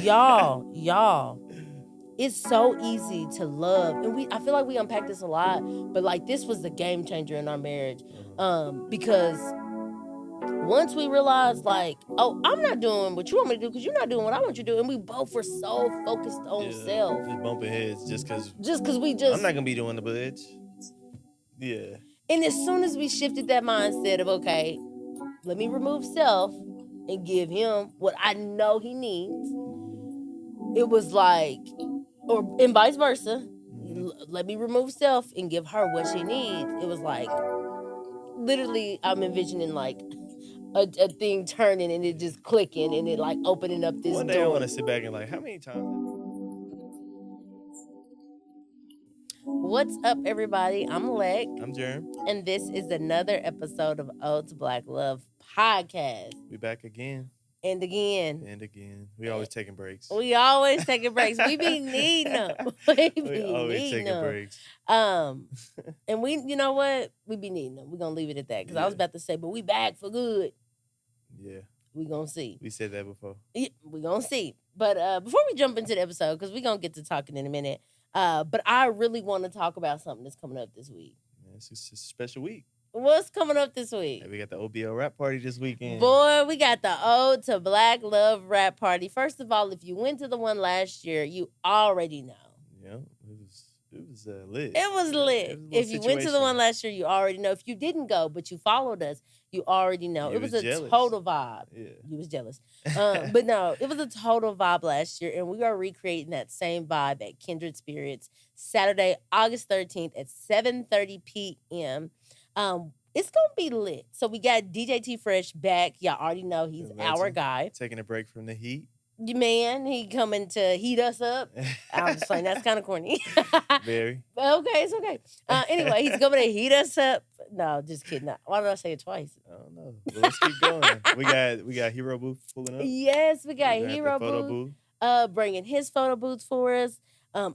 y'all. It's so easy to love, and I feel like we unpacked this a lot, but like this was the game changer in our marriage, because once we realized, like, oh, I'm not doing what you want me to do because you're not doing what I want you to do, and we both were so focused on self, just bumping heads just because I'm not gonna be doing the budge. Yeah. And as soon as we shifted that mindset of, okay, let me remove self and give him what I know he needs, it was like, and vice versa. Let me remove self and give her what she needs. It was like, literally, I'm envisioning like a thing turning and it just clicking and it like opening up this One day door. I want to sit back and like, how many times? What's up, everybody? I'm Lex. I'm Jerem. And this is another episode of Ode to Black Love podcast. We back again. And again. And again. We always taking breaks. We always taking breaks. We be needing them. We always taking breaks. And we, you know what? We be needing them. We're going to leave it at that. Because I was about to say, but we back for good. Yeah. We going to see. We said that before. Yeah, we going to see. But before we jump into the episode, because we going to get to talking in a minute, but I really want to talk about something that's coming up this week. Yeah, it's a special week. What's coming up this week? Hey, we got the OBL rap party this weekend. Boy, we got the Ode to Black Love rap party. First of all, if you went to the one last year, you already know. Yeah, it was lit. It was lit. If you went to the one last year, you already know. If you didn't go, but you followed us, you already know. It was a total vibe. Yeah. You was jealous. But no, it was a total vibe last year, and we are recreating that same vibe at Kindred Spirits Saturday, August 13th at 7:30 p.m. It's gonna be lit. So we got DJ T Fresh back. Y'all already know he's our guy. Taking a break from the heat. Man, he coming to heat us up. I'm just saying that's kind of corny. Very. Okay, it's okay. Anyway, he's coming to heat us up. No, just kidding. Why did I say it twice? I don't know. Well, let's keep going. We got Hero Booth pulling up. Yes, we got Hero Booth. Bringing his photo booth for us.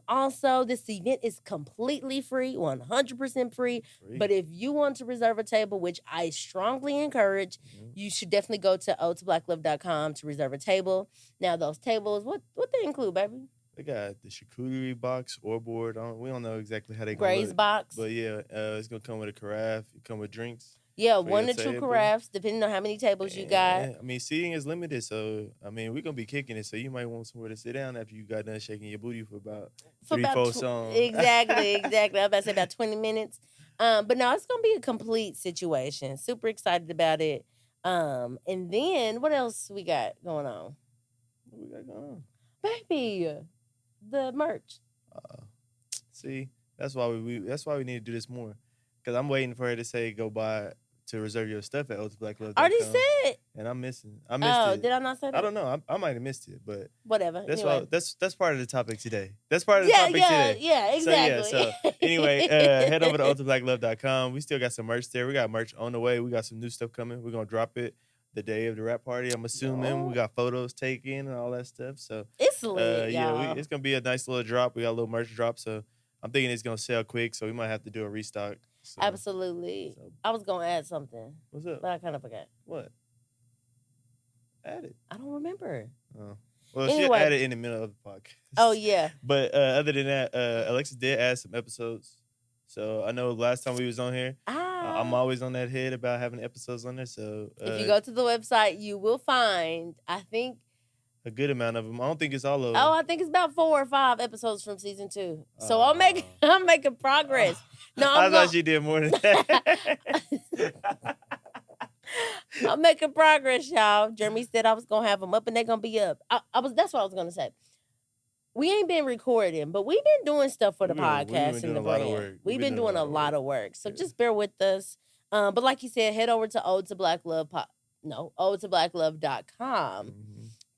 Also, this event is completely free, 100% free. But if you want to reserve a table, which I strongly encourage, you should definitely go to odetobblacklove.com to reserve a table. Now, those tables, what they include, baby? They got the charcuterie box or board. We don't know exactly how they go. Graze box. But yeah, it's going to come with a carafe. It come with drinks. Yeah, 1 to 2 carafes, depending on how many tables you got. I mean, seating is limited, so, I mean, we're going to be kicking it, so you might want somewhere to sit down after you got done shaking your booty for about 3-4 songs. Exactly. I was about to say about 20 minutes. But no, it's going to be a complete situation. Super excited about it. And then, what else we got going on? What we got going on? Baby, the merch. See, that's why we need to do this more. Because I'm waiting for her to say go buy to reserve your stuff at odetobblacklove.com. Already said. And I missed it. Did I not say that? I don't know. I might have missed it, but whatever. That's anyway. that's part of the topic today. That's part of the topic today. Yeah, exactly. So anyway, head over to odetobblacklove.com. We still got some merch there. We got merch on the way. We got some new stuff coming. We're gonna drop it the day of the rap party. I'm assuming we got photos taken and all that stuff. So it's lit, y'all. It's gonna be a nice little drop. We got a little merch drop. So I'm thinking it's gonna sell quick. So we might have to do a restock. So, Absolutely. I was going to add something. What's up? But I kind of forgot. What? Add it. I don't remember. Oh. Well, anyway. She added in the middle of the podcast. Oh, yeah. But other than that, Alexis did add some episodes. So I know last time we was on here, I'm always on that head about having episodes on there. So if you go to the website, you will find, I think, a good amount of them. I don't think it's all of them. Oh, I think it's about 4 or 5 episodes from season 2. So I'm making progress. No, I thought you did more than that. I'm making progress, y'all. Jeremy said I was gonna have them up, and they're gonna be up. That's what I was gonna say. We ain't been recording, but we've been doing stuff for the podcast and the brand. We've been doing a lot of work. So just bear with us. But like you said, head over to odetobblacklove.com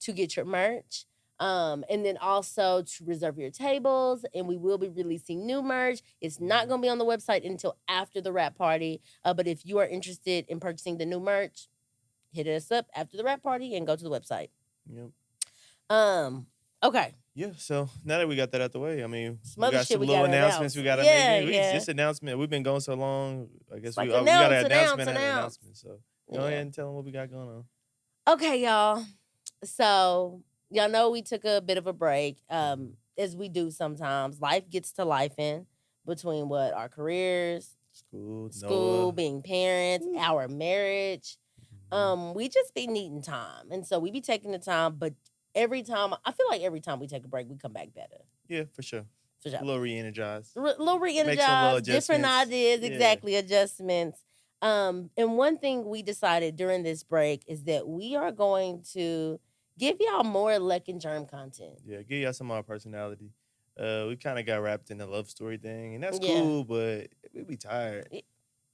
to get your merch. And then also to reserve your tables, and we will be releasing new merch. It's not going to be on the website until after the rap party. But if you are interested in purchasing the new merch, hit us up after the rap party and go to the website. Yep. Okay. Yeah. So now that we got that out the way, I mean, we got some little announcements we got to make. This announcement, we've been going so long. I guess we got an announcement. So go ahead and tell them what we got going on. Okay, y'all. So y'all know we took a bit of a break, as we do sometimes. Life gets to life in between what our careers, School, school, Noah. being parents, Woo. our marriage. We just be needing time, and so we be taking the time. But every time, I feel like every time we take a break, we come back better. Yeah, for sure. For sure. A little re-energized. Little Make some little re-energized, different adjustments. ideas, Yeah. exactly, adjustments. And one thing we decided during this break is that we are going to give y'all more Lek and Germ content. Yeah, give y'all some of our personality. We kind of got wrapped in the love story thing, and that's Yeah. cool, but we be tired.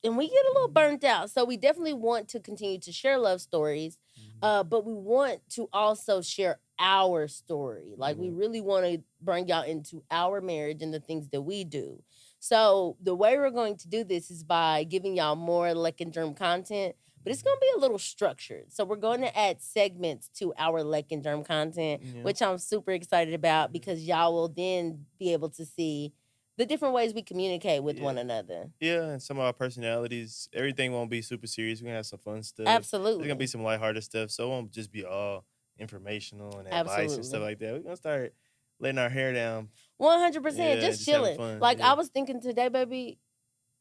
And we get a little burnt out. So we definitely want to continue to share love stories, but we want to also share our story. Like, we really want to bring y'all into our marriage and the things that we do. So the way we're going to do this is by giving y'all more Lek and Germ content, but it's going to be a little structured. So we're going to add segments to our Lek and Germ content, Yeah. which I'm super excited about, because y'all will then be able to see the different ways we communicate with one another. Yeah, and some of our personalities. Everything won't be super serious. We're gonna have some fun stuff. Absolutely. There's gonna be some lighthearted stuff, so it won't just be all informational and advice and stuff Absolutely. like that. We're gonna start letting our hair down. 100%, Yeah, just just having chilling. fun, Like, yeah. I was thinking today, baby,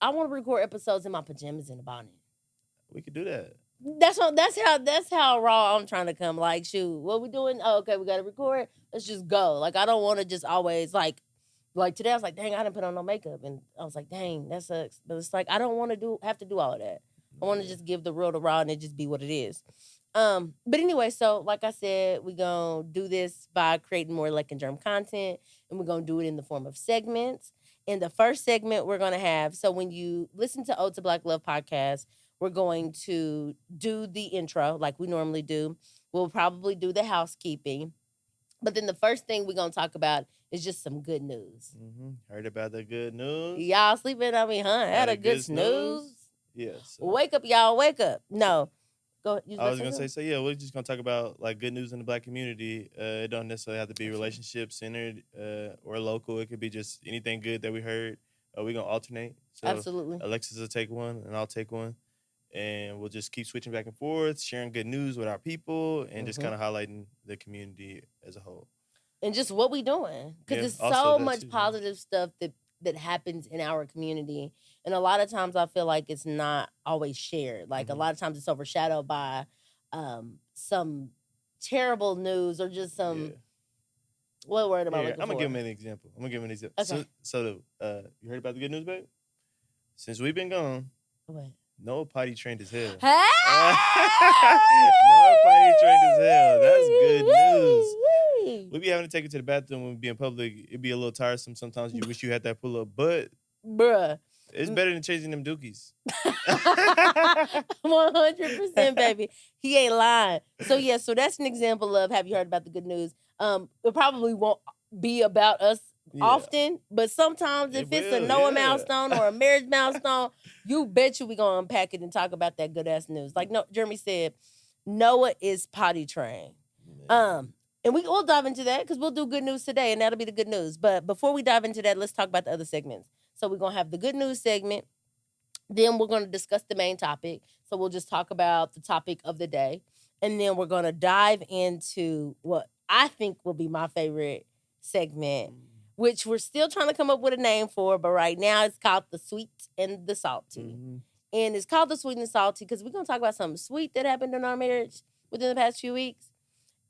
I want to record episodes in my pajamas and a bonnet. We could do that. That's how raw I'm trying to come. Like, shoot, what we doing? Oh, okay, we got to record. Let's just go. Like, I don't want to just always like today. I was like, dang, I didn't put on no makeup, and I was like, dang, that sucks. But it's like, I don't want to have to do all of that. I want to just give the real to raw and it just be what it is. But anyway, so like I said, we're gonna do this by creating more Lek and Germ content, and we're gonna do it in the form of segments. In the first segment, we're gonna have, so when you listen to Ode to Black Love podcast, we're going to do the intro like we normally do. We'll probably do the housekeeping. But then the first thing we're gonna talk about is just some good news. Heard about the good news? Y'all sleeping on me, huh? Had a good snooze. Yeah. So. Wake up, y'all. Wake up. No. Go. I was gonna say, so yeah, we're just gonna talk about like good news in the Black community. It don't necessarily have to be relationship centered or local. It could be just anything good that we heard. We're gonna alternate. So Absolutely. Alexis will take one, and I'll take one, and we'll just keep switching back and forth, sharing good news with our people, and just kind of highlighting the community as a whole. And just what we doing, because Yeah, there's also so that much too, yeah. positive stuff that happens in our community, and a lot of times I feel like it's not always shared. Like, a lot of times it's overshadowed by some terrible news or just some. What word am I looking for? I'm gonna give him an example. Okay. So you heard about the good news, babe? Since we've been gone, What? Noah potty trained as hell. Hey! Noah potty trained as hell. That's good news. We be having to take it to the bathroom when we be in public. It'd be a little tiresome sometimes. You wish you had that pull up, but bruh, it's better than chasing them dookies. 100%, baby. He ain't lying. So yeah, so that's an example of, have you heard about the good news? It probably won't be about us often, but sometimes if it's a Noah milestone or a marriage milestone, you bet you we gonna unpack it and talk about that good ass news. Like Jeremy said, Noah is potty trained. And we'll dive into that because we'll do good news today, and that'll be the good news. But before we dive into that, let's talk about the other segments. So we're gonna have the good news segment. Then we're gonna discuss the main topic. So we'll just talk about the topic of the day, and then we're gonna dive into what I think will be my favorite segment, which we're still trying to come up with a name for, but right now it's called the sweet and the salty. And it's called the sweet and the salty because we're gonna talk about something sweet that happened in our marriage within the past few weeks,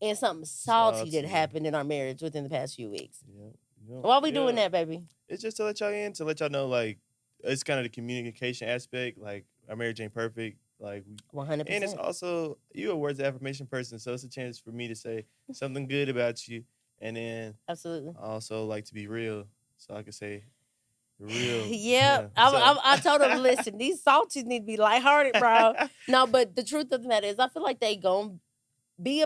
and something salty that happened in our marriage within the past few weeks. Why are we doing that, baby? It's just to let y'all in, to let y'all know, like, it's kind of the communication aspect. Like, our marriage ain't perfect. Like, 100%. And it's also, you're a words of affirmation person, so it's a chance for me to say something good about you. And then absolutely, I also like to be real, so I can say real. Yeah. I told him, listen, these salties need to be lighthearted, bro. No, but the truth of the matter is, I feel like they gonna be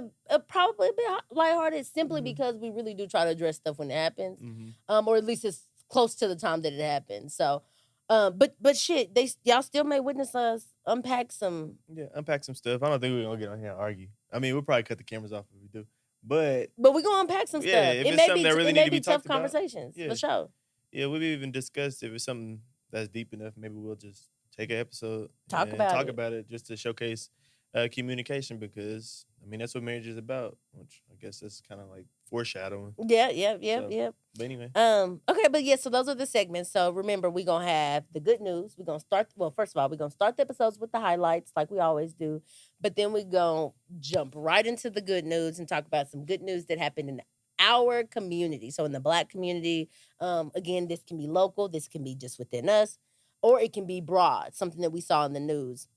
probably a bit lighthearted simply because we really do try to address stuff when it happens, or at least it's close to the time that it happens. So, but shit, y'all still may witness us unpack some stuff. I don't think we're gonna get on here and argue. I mean, we'll probably cut the cameras off if we do, but we're gonna unpack some stuff. It may be tough conversations for sure. Yeah, we've even discussed if it's something that's deep enough, maybe we'll just take an episode talk about it just to showcase communication, because I mean, that's what marriage is about, which I guess that's kind of like foreshadowing. Yeah, So, but anyway, Okay, but yeah, so those are the segments. So remember, we're gonna have the good news. We're gonna start, well, first of all, we're gonna start the episodes with the highlights like we always do, but then we're gonna jump right into the good news and talk about some good news that happened in our community. So in the Black community, again, this can be local, this can be just within us, or it can be broad, something that we saw in the news.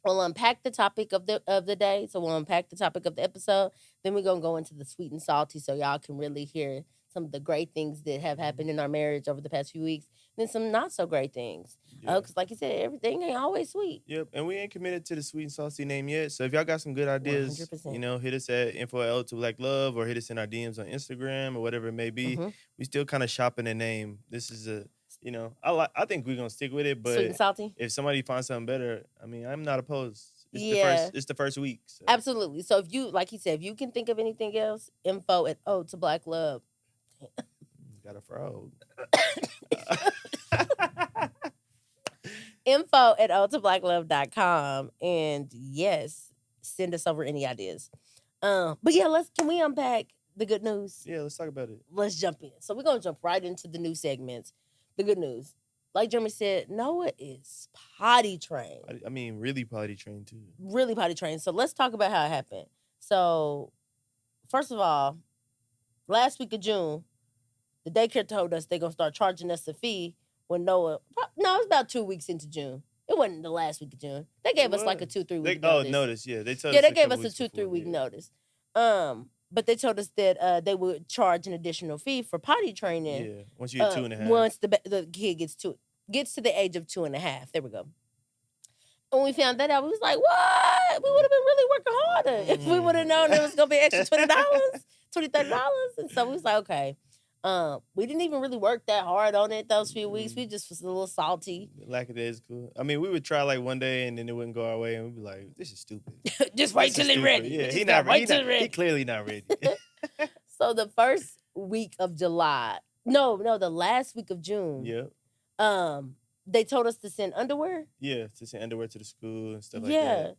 We'll unpack the topic of the day. So we'll unpack the topic of the episode. Then we're gonna go into the sweet and salty, so y'all can really hear some of the great things that have happened in our marriage over the past few weeks. Then some not so great things. yeah. Because like you said, everything ain't always sweet. Yep, and we ain't committed to the sweet and saucy name yet. So if y'all got some good ideas, 100%. hit us at info@to black love or hit us in our DMs on Instagram or whatever it may be. Mhm. We still kind of shopping a name. This is I think we're gonna stick with it. Sweet and But salty. if somebody finds something better, I mean, I'm not opposed. Yeah. It's the first week. So. Absolutely. So if you, like he said, if you can think of anything else, info@to black love. Got a frog. info@ultablacklove.com. And yes, send us over any ideas. But yeah, can we unpack the good news? Yeah, let's talk about it. Let's jump in. So we're gonna jump right into the new segments. The good news. Like Jeremy said, Noah is potty trained. I mean, really potty trained too. Really potty trained. So let's talk about how it happened. So, first of all, last week of June, the daycare told us they're gonna start charging us a fee when Noah. No, it was about 2 weeks into June. It wasn't the last week of June. They gave us like a 2-3 week notice. Notice. Yeah, they told Yeah, us they gave us a 2-3 week yeah. notice. But they told us that they would charge an additional fee for potty training. Yeah, once you get 2.5. Once the kid gets to the age of 2.5. There we go. When we found that out, we was like, what? We would have been really working harder if we would have known it was going to be extra $20, $20, $30. And so we was like, okay. We didn't even really work that hard on it those few weeks. We just was a little salty. Lackadaisical. I mean, we would try like one day and then it wouldn't go our way, and we'd be like, "This is stupid." Just wait till it's ready. Yeah, he not ready. He clearly not ready. So the first week of July, no, the last week of June. Yeah. They told us to send underwear. Yeah, to send underwear to the school and stuff like that.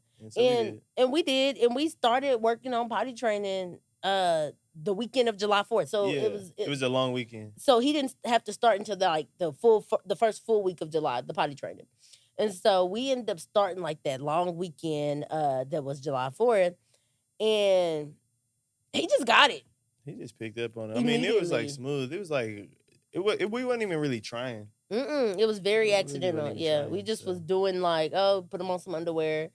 And we did, and we started working on potty training the weekend of July 4th. So yeah, it was a long weekend. So he didn't have to start until the first full week of July, the potty training. And so we ended up starting like that long weekend that was July 4th. And he just got it. He just picked up on it. I mean, it was like smooth. It was like we weren't even really trying. It was very accidental. Really Yeah, trying, we just was doing like, put him on some underwear.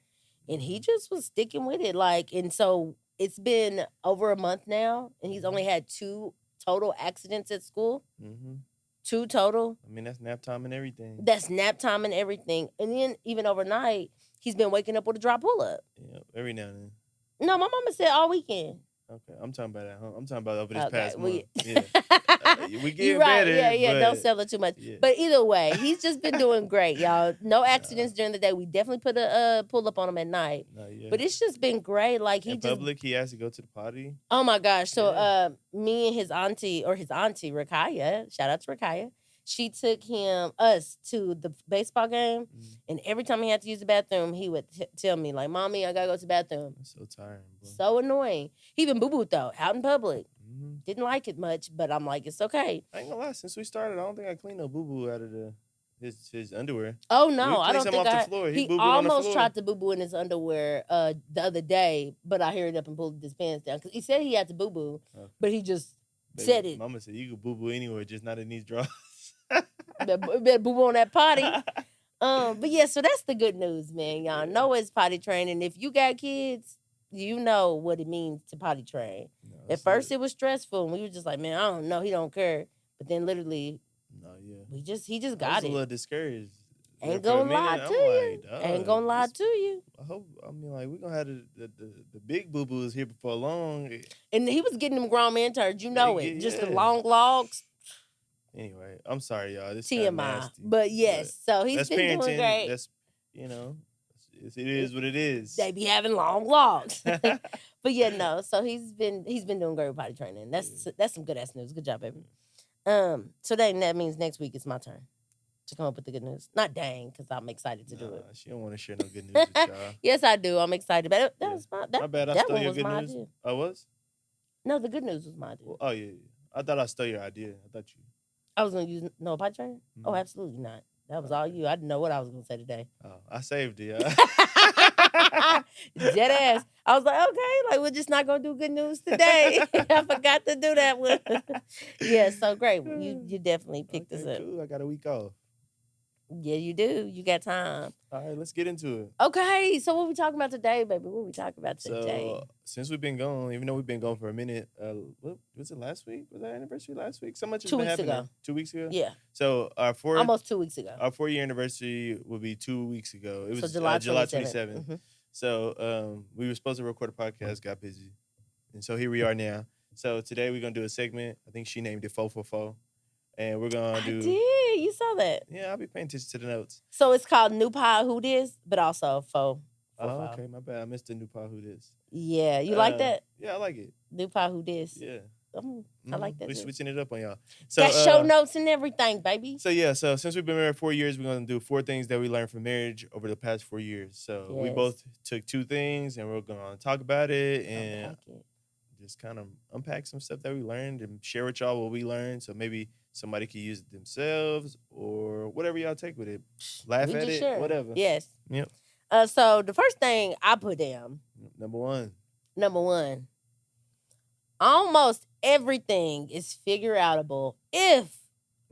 And he just was sticking with it. And so it's been over a month now, and he's only had 2 total accidents at school. Mm-hmm. 2 total. I mean, that's nap time and everything. And then even overnight, he's been waking up with a dry pull-up. Yeah, every now and then. No, my mama said all weekend. Okay, I'm talking about at home. I'm talking about over this past month. We getting You're right. better. Yeah. Don't sell it too much. Yeah. But either way, he's just been doing great, y'all. No accidents during the day. We definitely put a pull up on him at night. But it's just been great. Like in public, he has to go to the potty. Oh my gosh! So me and his auntie Rakaya, shout out to Rakaya. She took us to the baseball game, and every time he had to use the bathroom, he would tell me like, "Mommy, I gotta go to the bathroom." That's so tiring, bro. So annoying. He even boo-booed though, out in public. Didn't like it much, but I'm like, it's okay. I ain't gonna lie. Since we started, I don't think I cleaned no boo-boo out of his underwear. Oh no, I don't think the floor. He almost tried to boo-boo in his underwear the other day, but I hurried up and pulled his pants down because he said he had to boo-boo, but he just said it. Mama said you could boo-boo anywhere, just not in these drawers. Better boo-boo on that potty. But yeah, so that's the good news, man. Y'all know it's potty training. If you got kids, you know what it means to potty train. At first, it was stressful, and we were just like, man, I don't know, he don't care. But then, literally, he just got it. I was a little discouraged. Ain't gonna lie to you. Ain't gonna lie to you. I mean, like, we're gonna have the big boo boos here before long. And he was getting them grown man turds, just the long logs. Anyway, I'm sorry, y'all. This TMI. nasty, but yes, so he's been doing great. That's it is what it is. They be having long logs. But yeah, no. So he's been doing great with potty training. That's some good ass news. Good job, baby. So that means next week it's my turn. to come up with the good news. Not dang, because I'm excited to do Nah, it. she don't want to share no good news with y'all. Yes, I do. I'm excited. But that Yeah. was my My bad. I that stole one your was good my news. idea. I was. No, the good news was my idea. Well, oh yeah, yeah. I thought I stole your idea. I thought you. I was gonna use no pipe train. Oh, Mhm. absolutely not. That was all you. I didn't know what I was gonna say today. Oh, I saved it. Yeah. Dead ass. I was like, okay, like we're just not gonna do good news today. I forgot to do that one. Yeah, so great. You definitely picked this Okay, up. cool. I got a week off. Yeah, you do. You got time. All right, let's get into it. Okay, so what we talking about today, baby? What we talking about today? So since we've been gone, even though we've been gone for a minute, what was it last week? Was our anniversary last week? So much has 2 been weeks happening. ago. 2 weeks ago. Yeah, So almost 2 weeks ago. our 4-year anniversary will be 2 weeks ago. It So was July July 27th. 27th. Mhm. So we were supposed to record a podcast, got busy, and so here we are now. So today we're gonna do a segment. I think she named it 444, and we're gonna I do. did. You saw that. Yeah, I'll be paying attention to the notes. So it's called New Pie Who Dis, but also Faux. Oh, okay, my bad. I missed the new part. Who this? Yeah, you like that? Yeah, I like it. New Pie Who Dis. Yeah, I like that. We're too. switching it up on y'all. So Got show notes and everything, baby. So yeah, so since we've been married 4 years, we're gonna do 4 things that we learned from marriage over the past 4 years. So we Yes. both took 2 things, and we're gonna talk about it I and like it. just kind of unpack some stuff that we learned and share with y'all what we learned. So maybe somebody could use it themselves or whatever y'all take with it. Laugh We at just it, share. whatever. Yes. Yep. So the first thing I put down, Number 1. number one, almost everything is figure outable if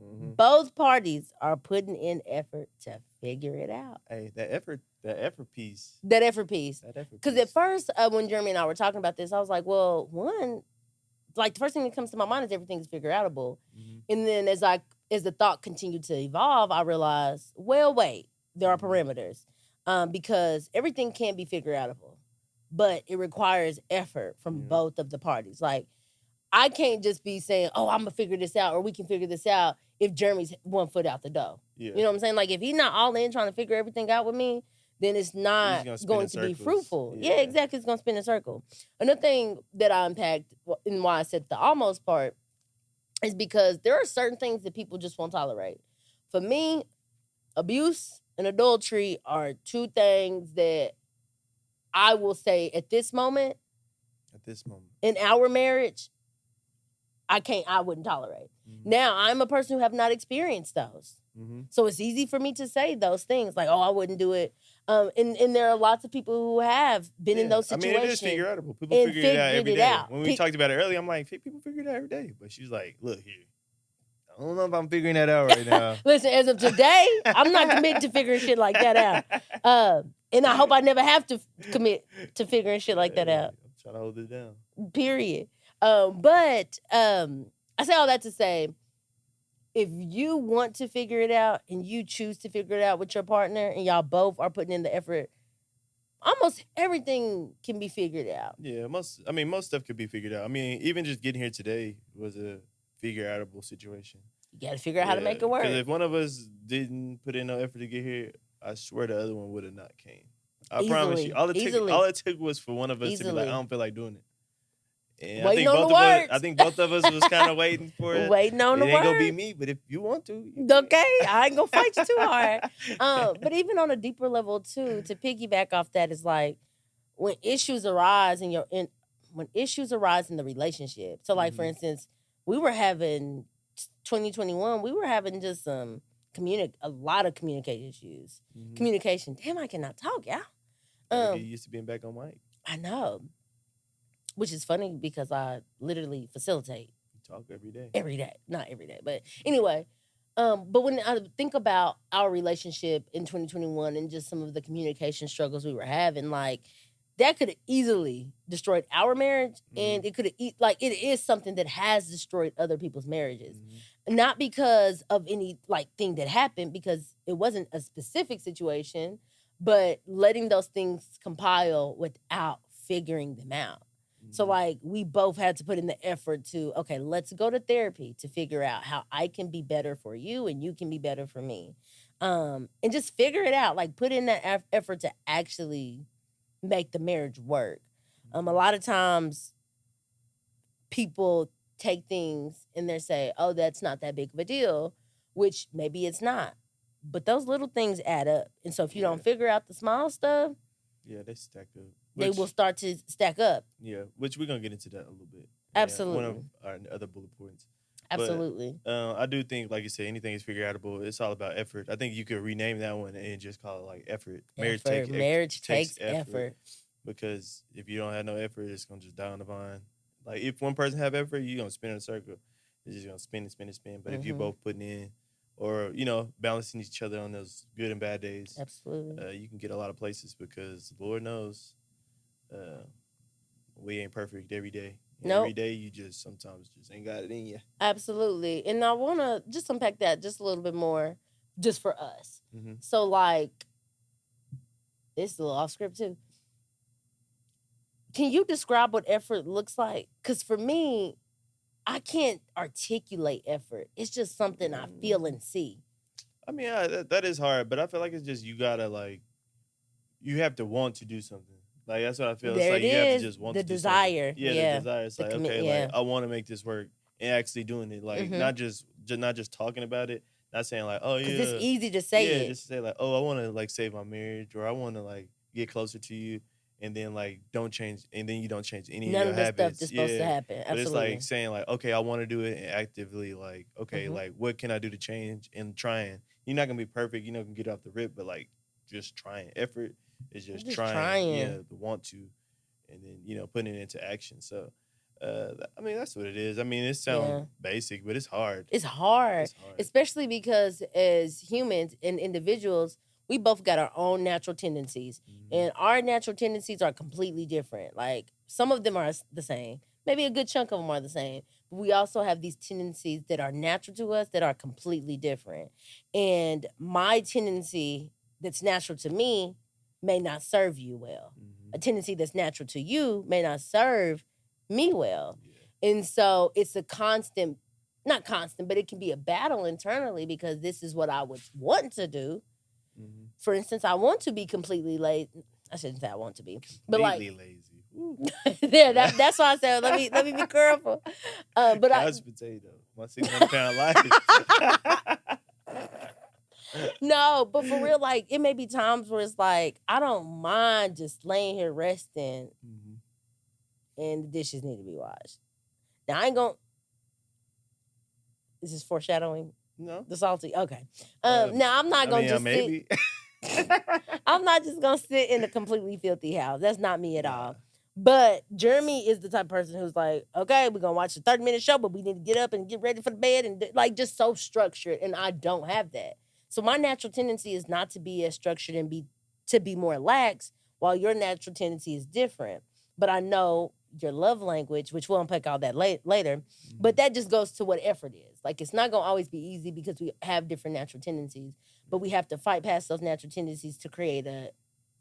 Mhm. both parties are putting in effort to figure it out. Hey, that effort piece. That effort piece. That effort Because piece. at first, when Jeremy and I were talking about this, I was like, well, one, like the first thing that comes to my mind is everything's figure outable. Mhm. And then as the thought continued to evolve, I realized, well, wait, there are parameters. Because everything can be figure outable, but it requires effort from Yeah. both of the parties. Like, I can't just be saying, oh, I'm gonna figure this out, or we can figure this out if Jeremy's 1 foot out the door. Yeah. You know what I'm saying? Like, if he's not all in trying to figure everything out with me, then it's not gonna spin going in to be circles. fruitful. Yeah. Yeah, exactly. It's gonna spin in a circle. Another thing that I unpacked and why I said the almost part is because there are certain things that people just won't tolerate. For me, abuse and adultery are 2 things that I will say at this moment At this moment. in our marriage, I wouldn't tolerate. Mhm. Now, I'm a person who have not experienced those. Mhm. So it's easy for me to say those things like, oh, I wouldn't do it. And there are lots of people who have been in those situations. I mean, it is figure outable. People and figure it out every figured it day. out. When we talked about it earlier, I'm like, people figure it out every day. But she's like, look here. I don't know if I'm figuring that out right now. Listen, as of today, I'm not committed to figuring shit like that out. And I hope I never have to commit to figuring shit like that Hey, out. I'm trying to hold it down. Period. But I say all that to say, if you want to figure it out and you choose to figure it out with your partner and y'all both are putting in the effort, almost everything can be figured out. Yeah, most stuff could be figured out. I mean, even just getting here today was a figure outable situation. You got to figure out how to make it work. Because if one of us didn't put in no effort to get here, I swear the other one would have not came. I promise you. Easily. All it took was for one of us to be like, Easily. I don't feel like doing it. And Waiting on the words. I think both of us was kind of waiting for it. Waiting on It the ain't gonna word. be me, but if you want to, you can. Okay, I ain't gonna fight you too hard. But even on a deeper level too, to piggyback off that is like when issues arise in the relationship. So like for Mhm. instance, we were having 2021, we were having just a lot of communication issues. Mhm. Communication. Damn, I cannot talk, y'all. Gotta get used to being back on mic. I know. Which is funny because I literally facilitate You talk every day. every day. Not every day, but anyway. But when I think about our relationship in 2021 and just some of the communication struggles we were having, like that could have easily destroyed our marriage, and it could have it is something that has destroyed other people's marriages. Mhm. Not because of any thing that happened, because it wasn't a specific situation, but letting those things compile without figuring them out. So Mhm. we both had to put in the effort to, okay, let's go to therapy to figure out how I can be better for you and you can be better for me. And just figure it out, put in that effort to actually make the marriage work. A lot of times people take things and they say, oh, that's not that big of a deal, which maybe it's not. But those little things add up. And so if you don't Yeah. figure out the small stuff, Yeah, they stack up. they Which, will start to stack up. yeah, which we're gonna get into that a little bit. One of Absolutely. our other bullet points. Absolutely. I do think, like you said, anything is figure outable. It's all about effort. I think you could rename that one and just call it like effort. Marriage takes effort. Because if you don't have no effort, it's gonna just die on the vine. Like if one person have effort, you're gonna spin in a circle. It's just gonna spin and spin and spin. But if you Mhm. both putting in, or balancing each other on those good and bad days, Absolutely. you can get a lot of places because Lord knows, we ain't perfect every day. And Nope. Every day you just sometimes just ain't got it in you. Absolutely. And I want to just unpack that just a little bit more just for us. Mm-hmm. So, like, it's a little off script too. Can you describe what effort looks like? Because for me, I can't articulate effort. It's just something I feel and see. I mean, that is hard, but I feel like it's just you gotta you have to want to do something. Like that's what I feel. There It's like it you have to is, just want the to do desire. something. Yeah, Yeah. the desire. It's The like commit- okay, yeah. like I want to make this work and actually doing it. Like Mhm. not just talking about it. Not saying like oh yeah, Because it's easy to say yeah, it. just say like oh I want to like save my marriage or I want to like get closer to you, and then like don't change, and then you don't change any None of your of the stuff habits. that's supposed to happen. But it's Absolutely. like saying like okay I want to do it and actively like okay Mhm. like what can I do to change and trying. You're not gonna be perfect. You're not gonna get off the rip, but like just trying. Effort is just trying. Yeah, the want to, and then putting it into action. So, I mean that's what it is. I mean it sounds basic, but it's hard. It's hard. It's hard. Especially because as humans and individuals, we both got our own natural tendencies. Mhm. And our natural tendencies are completely different. Like some of them are the same. Maybe a good chunk of them are the same. But we also have these tendencies that are natural to us that are completely different. And my tendency that's natural to me may not serve you well. Mhm. A tendency that's natural to you may not serve me well. Yeah. And so it's a constant, not constant, but it can be a battle internally because this is what I would want to do. Mhm. For instance, I want to be completely lazy. I shouldn't say I want to be, but like, Completely lazy. Woo. yeah, that's why I said let me be careful. But Couch potato. My 600-pound life. no, but for real, like it may be times where it's like I don't mind just laying here resting, Mhm. and the dishes need to be washed. Now I ain't gonna. Is this foreshadowing? No. The salty. Okay. Now I'm not gonna just maybe. I'm not just gonna sit in a completely filthy house. That's not me at Nah. all. But Jeremy is the type of person who's like, okay, we're gonna watch a 30-minute show, but we need to get up and get ready for the bed and like just so structured. And I don't have that. So my natural tendency is not to be as structured and to be more lax, while your natural tendency is different. But I know your love language, which we'll unpack all that later. But that just goes to what effort is. Like it's not gonna always be easy because we have different natural tendencies, but we have to fight past those natural tendencies to create a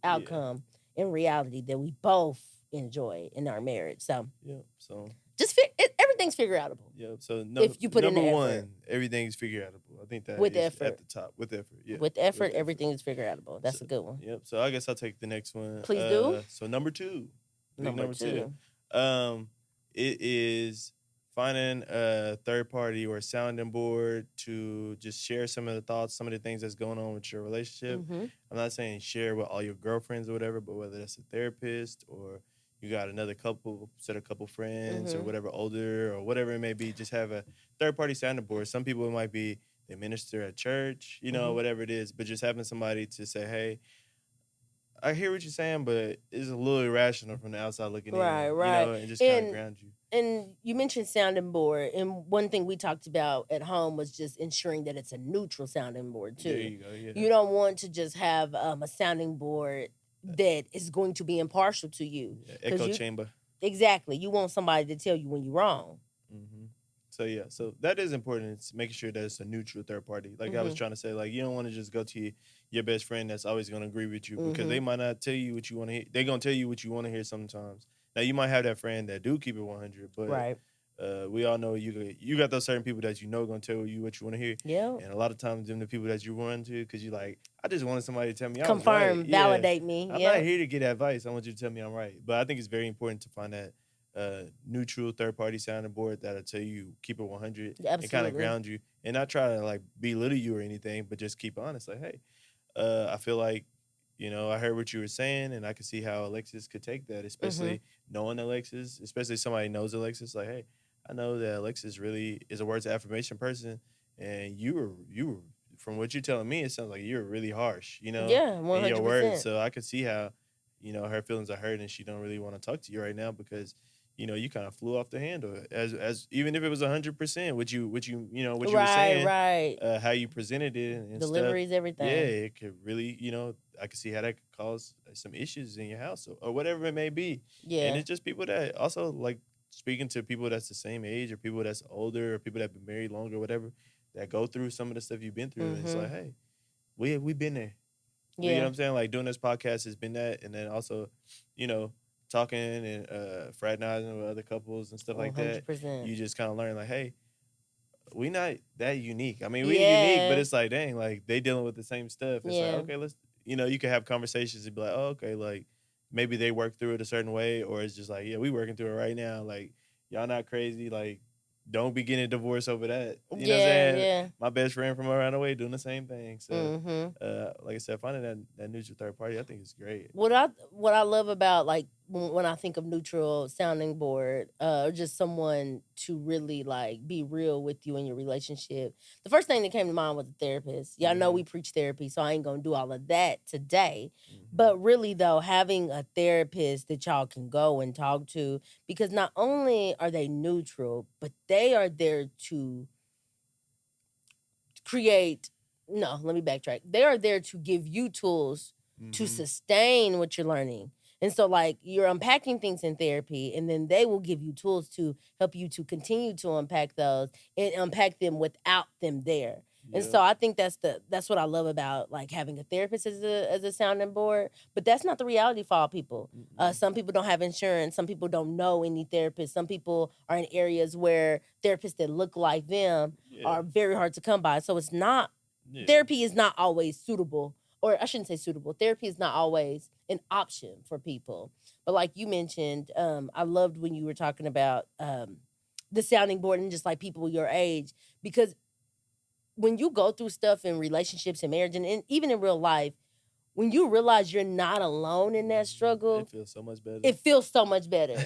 outcome in reality that we both enjoy in our marriage. So Yep. So just everything's figure outable. yep. So if you put in number the one, effort. everything's figure outable. I think that With is effort. at the top. With effort. Yeah. With effort, everything is figure outable. That's So- a good one. Yep. So I guess I'll take the next one. Please do. So number two. Number two. It is finding a third party or a sounding board to just share some of the thoughts, some of the things that's going on with your relationship. Mhm. I'm not saying share with all your girlfriends or whatever, but whether that's a therapist or you got another set of couple friends or Mhm. whatever, older or whatever it may be, just have a third party sounding board. Some people it might be they minister at church, Mhm. whatever it is, but just having somebody to say, hey, I hear what you're saying, but it's a little irrational from the outside looking Right, in, right. and just kind And- of ground you. And you mentioned sounding board, and one thing we talked about at home was just ensuring that it's a neutral sounding board too. There you go. Yeah. You don't want to just have a sounding board that is going to be impartial to you. Yeah, echo 'Cause you- chamber. Exactly. You want somebody to tell you when you're wrong. Hmm. So yeah, so that is important. It's making sure that it's a neutral third party. Like I was Mhm. trying to say, like you don't want to just go to your best friend that's always going to agree with you because Mhm. they might not tell you what you want to hear. They're going to tell you what you want to hear sometimes. Now you might have that friend that do keep it 100, but Right. we all know you got those certain people that going to tell you what you want to hear. Yeah. And a lot of times, them the people that you run to because you like, I just wanted somebody to tell me I was Confirm, right. Yeah. validate me. I'm Yeah. not here to get advice. I want you to tell me I'm right. But I think it's very important to find that neutral third party sounding board that'll tell you keep it 100 Absolutely. and kind of ground you and not try to like belittle you or anything, but just keep honest. Like, hey, I feel like, I heard what you were saying, and I could see how Alexis could take that, especially knowing Alexis, especially somebody knows Alexis. Like, hey, I know that Alexis really is a words of affirmation person, and you were from what you're telling me, it sounds like you're really harsh, Yeah, 100%. in your words. So I could see how, her feelings are hurt, and she don't really want to talk to you right now because you kind of flew off the handle as even if it was 100%, what you were saying, right. how you presented it and Deliveries, stuff. everything. Yeah, it could really, I could see how that could cause some issues in your house or whatever it may be. Yeah. And it's just people that also like speaking to people that's the same age or people that's older or people that have been married longer or whatever that go through some of the stuff you've been through. And it's like, hey, we've been there. Yeah. You know what I'm saying? Like doing this podcast has been that, and then also, talking and fraternizing with other couples and stuff like 100%. that. You just kind of learn like, hey, we not that unique. I mean, we unique, but it's like, dang, like they dealing with the same stuff. It's like, okay, let's, you can have conversations and be like, oh, okay, like maybe they work through it a certain way, or it's just like, yeah, we working through it right now. Like y'all not crazy. Like don't be getting a divorce over that. You know what I'm saying? Yeah. My best friend from around the way doing the same thing. So, like I said, finding that neutral third party, I think is great. What I love about like when I think of neutral sounding board, or just someone to really like be real with you in your relationship, the first thing that came to mind was a therapist. Y'all know we preach therapy, so I ain't gonna do all of that today. But really though, having a therapist that y'all can go and talk to, because not only are they neutral, but they are there to create. No, let me backtrack. They are there to give you tools to sustain what you're learning. And so like you're unpacking things in therapy, and then they will give you tools to help you to continue to unpack those and unpack them without them there. And so I think that's what I love about like having a therapist as a sounding board. But that's not the reality for all people. Some people don't have insurance. Some people don't know any therapists. Some people are in areas where therapists that look like them are very hard to come by. So it's not therapy is not always suitable, or I shouldn't say suitable. Therapy is not always an option for people. But like you mentioned, I loved when you were talking about the sounding board and just like people your age, because when you go through stuff in relationships and marriage and even in real life, when you realize you're not alone in that struggle, it feels so much better. It feels so much better.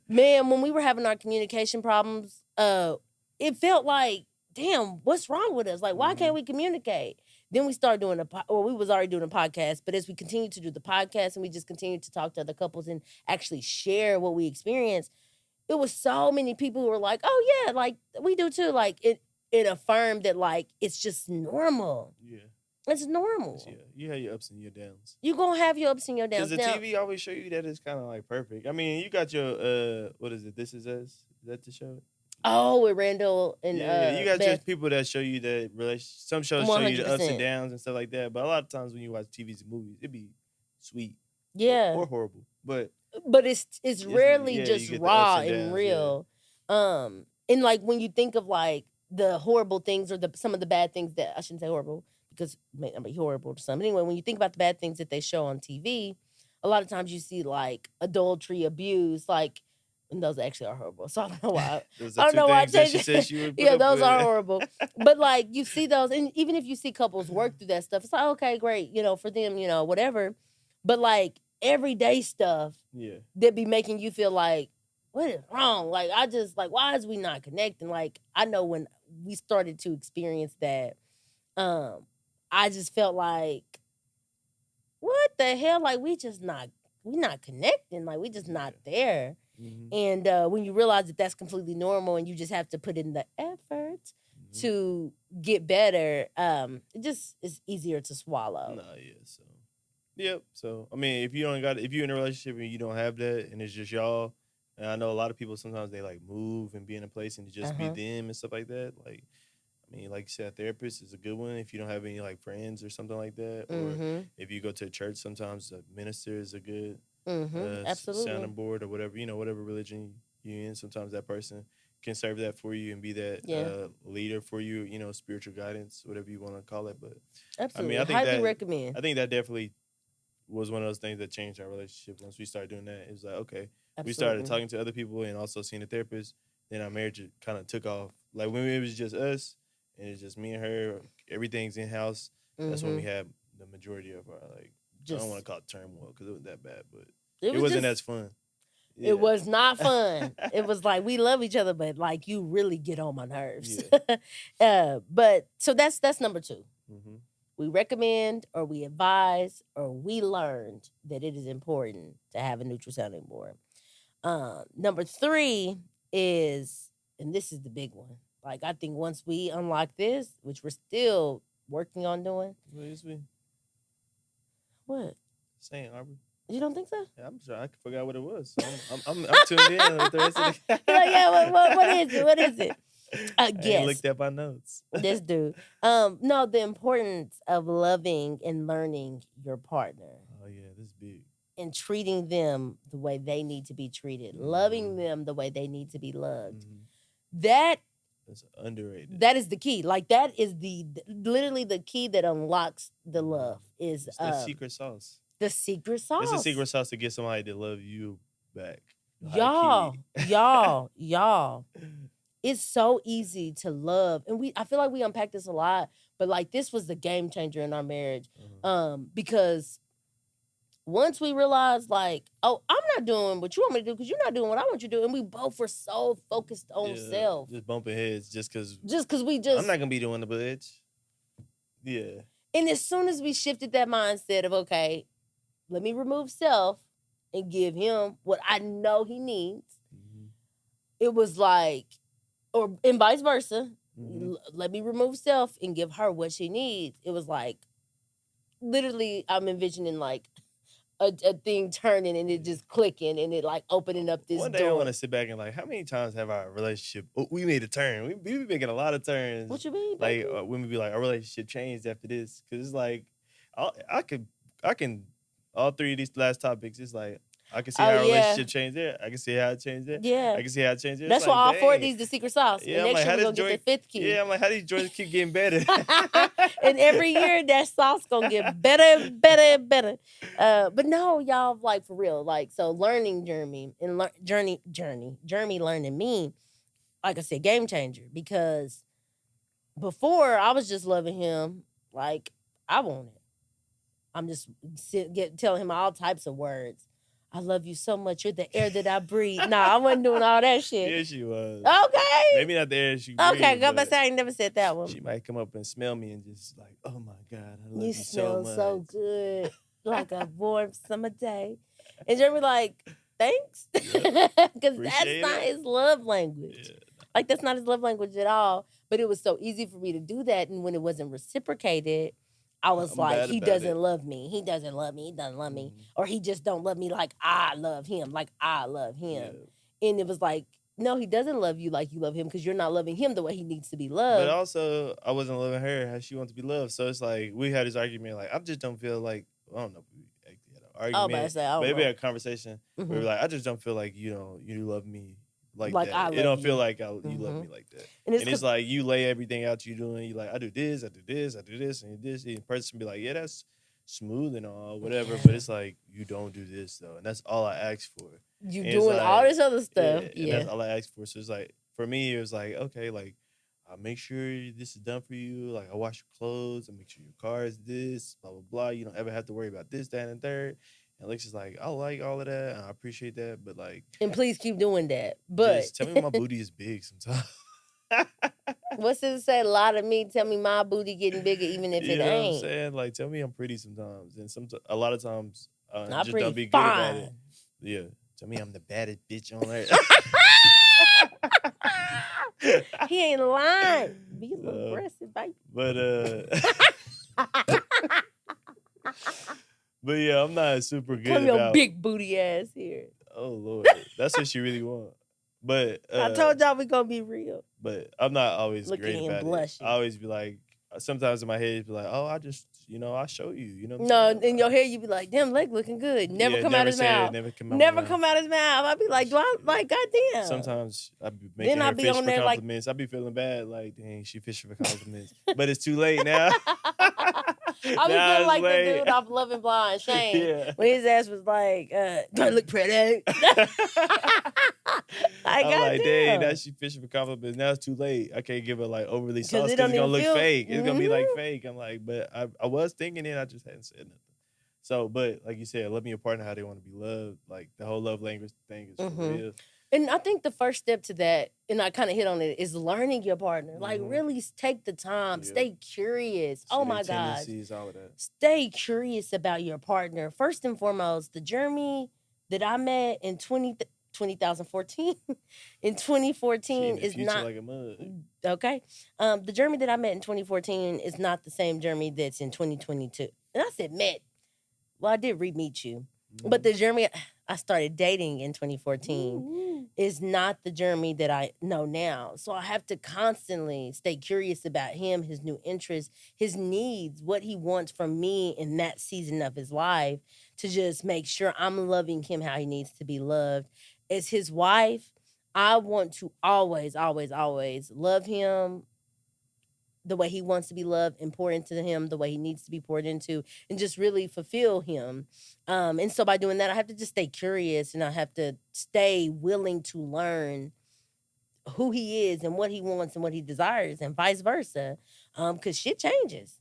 Man, when we were having our communication problems, it felt like, damn, what's wrong with us? Like, why can't we communicate? Then we started doing we was already doing a podcast, but as we continued to do the podcast and we just continued to talk to other couples and actually share what we experienced, it was so many people who were like, oh yeah, like we do too. Like it affirmed that like it's just normal. Yeah. It's normal. Yeah, you have your ups and your downs. You're going to have your ups and your downs. Does the TV always show you that it's kind of like perfect? I mean, you got your, what is it? This Is Us? Is that the show? Oh, with Randall and you got Beth. just people that show you the relationship. Some shows 100%. show you the ups and downs and stuff like that. But a lot of times when you watch TVs and movies, it be sweet. Yeah. Or horrible. But it's rarely just raw and real. Yeah. And like when you think of like the horrible things or some of the bad things that I shouldn't say horrible because it may not be horrible to some. But anyway, when you think about the bad things that they show on TV, a lot of times you see like adultery, abuse, like, and those actually are horrible. So I don't know why. I don't know why I changed it. Yeah, those are horrible. But like you see those, and even if you see couples work through that stuff, it's like, okay, great, for them, whatever. But like everyday stuff that be making you feel like, what is wrong? Like I just like, why is we not connecting? Like I know when we started to experience that, I just felt like, what the hell? Like we not connecting. Like we just not there. And when you realize that that's completely normal and you just have to put in the effort to get better, it just is easier to swallow. No, yeah, so. Yep. So, I mean, if you're in a relationship and you don't have that and it's just y'all, and I know a lot of people sometimes they like move and be in a place and just be them and stuff like that. Like, I mean, like you said, a therapist is a good one if you don't have any like friends or something like that. Or if you go to a church, sometimes a minister is a good sounding board or whatever, whatever religion you're in. Sometimes that person can serve that for you and be that leader for you, spiritual guidance, whatever you want to call it. But absolutely, I mean, I highly recommend. I think that definitely was one of those things that changed our relationship once we started doing that. It was like, okay, we started talking to other people and also seeing a therapist. Then our marriage kind of took off. Like when it was just us and it's just me and her, everything's in house. That's when we had the majority of our I don't want to call it turmoil because it wasn't that bad, but it wasn't as fun. Yeah. It was not fun. It was like we love each other, but like you really get on my nerves. Yeah. But so that's number 2. We recommend or we advise or we learned that it is important to have a neutral sounding board. Number 3 is, and this is the big one. Like I think once we unlock this, which we're still working on doing. What? Saying, Aubrey. You don't think so? Yeah, I'm sure I forgot what it was. So I'm tuned in with the rest of the. Yeah, what is it? What is it? I looked at my notes. This dude. No, the importance of loving and learning your partner. Oh yeah, this is big. And treating them the way they need to be treated, loving them the way they need to be loved. That's underrated. That is the key. Like that is literally the key that unlocks the love. It's the secret sauce. The secret sauce. It's the secret sauce to get somebody to love you back. Y'all. It's so easy to love. And I feel like we unpacked this a lot, but like this was the game changer in our marriage. Because once we realized like, oh, I'm not doing what you want me to do because you're not doing what I want you to do. And we both were so focused on self. Just bumping heads just because I'm not going to be doing the budge. Yeah. And as soon as we shifted that mindset of, okay, let me remove self and give him what I know he needs. It was like, and vice versa. Let me remove self and give her what she needs. It was like, literally, I'm envisioning like a thing turning and it just clicking and it like opening up this door. One day I want to sit back and like, how many times have our relationship, we made a turn. We be making a lot of turns. What you mean? Like when we be like, our relationship changed after this. Because it's like, I can, all 3 of these last topics, it's like, I can see how our relationship changed there. I can see how it changed there. Yeah. I can see how it changed there. That's why all 4 of these the secret sauce. Yeah, and next year we're going to get the 5th key. Yeah, I'm like, how these joints keep getting better? And every year that sauce going to get better, better, better. But no, y'all, like for real. Like, so learning Jeremy and Jeremy learning me, like I said, game changer. Because before I was just loving him like I wanted. I'm just telling him all types of words. I love you so much. You're the air that I breathe. Nah, I wasn't doing all that shit. Yeah, she was. Okay. Maybe not the air she breathed. Okay, go back. I ain't never said that one. She might come up and smell me and just like, oh my God, I love you so much. You smell so good, like a warm summer day. And Jeremy like, thanks, because that's not his love language. Yeah. Like that's not his love language at all. But it was so easy for me to do that, and when it wasn't reciprocated, I was like, he doesn't love me. He doesn't love me. He doesn't love me. Or he just don't love me like I love him. Like I love him. Yeah. And it was like, no, he doesn't love you like you love him because you're not loving him the way he needs to be loved. But also, I wasn't loving her how she wants to be loved. So it's like, we had this argument. Like, I just don't feel like, I don't know if we actually had an argument. Maybe a conversation. Where we were like, I just don't feel like, you love me. Like that. It don't feel like you love me like that. And it's like you lay everything out you doing. You like, I do this, and this, and this. And the person be like, yeah, that's smooth and all, whatever. Yeah. But it's like, you don't do this, though. And that's all I ask for. You doing all this other stuff. Yeah. And that's all I ask for. So it's like, for me, it was like, okay, like, I make sure this is done for you. Like, I wash your clothes. I make sure your car is this, blah, blah, blah. You don't ever have to worry about this, that, and third. And Alexa's like, I like all of that, and I appreciate that, but like... And please keep doing that, but... Just tell me my booty is big sometimes. What's it say? A lot of me tell me my booty getting bigger even if it ain't. You know what I'm saying? Like, tell me I'm pretty sometimes. And a lot of times, just pretty, don't be good about it. Yeah. Tell me I'm the baddest bitch on earth. He ain't lying. Be a little aggressive, baby. But yeah, I'm not super good Come your big booty ass here. Oh, Lord. That's what she really want. But I told y'all we gonna be real. But I'm not always great about it. I always be like, sometimes in my head, be like, oh, I just, I'll show you. You know what I'm saying? In your head, you be like, damn, leg looking good. Never come out his mouth. Never come out his mouth. I be like, do I, like, goddamn. Sometimes I be making her fish for compliments. I be feeling bad, like, dang, she fishing for compliments. But it's too late now. I be feeling like the dude off Love and Blind, Shane, when his ass was like, "Do I look pretty?" I'm like, dang, now she fishing for compliments. Now it's too late. I can't give her like overly sauce because it's gonna look fake. It's gonna be like fake. I'm like, but I was thinking it. I just hadn't said nothing. So, but like you said, loving your partner how they want to be loved, like the whole love language thing is for real. And I think the first step to that, and I kind of hit on it, is learning your partner. Like, really take the time, stay curious. Oh my God. All of that. Stay curious about your partner. First and foremost, the Jeremy that I met in 2014 in 2014 is not like a mug. Okay. The Jeremy that I met in 2014 is not the same Jeremy that's in 2022. And I said met. Well, I did re-meet you. But the Jeremy I started dating in 2014 is not the Jeremy that I know now. So I have to constantly stay curious about him, his new interests, his needs, what he wants from me in that season of his life, to just make sure I'm loving him how he needs to be loved. As his wife, I want to always, always, always love him the way he wants to be loved and pour into him the way he needs to be poured into, and just really fulfill him. And so by doing that, I have to just stay curious, and I have to stay willing to learn who he is and what he wants and what he desires, and vice versa. Because shit changes.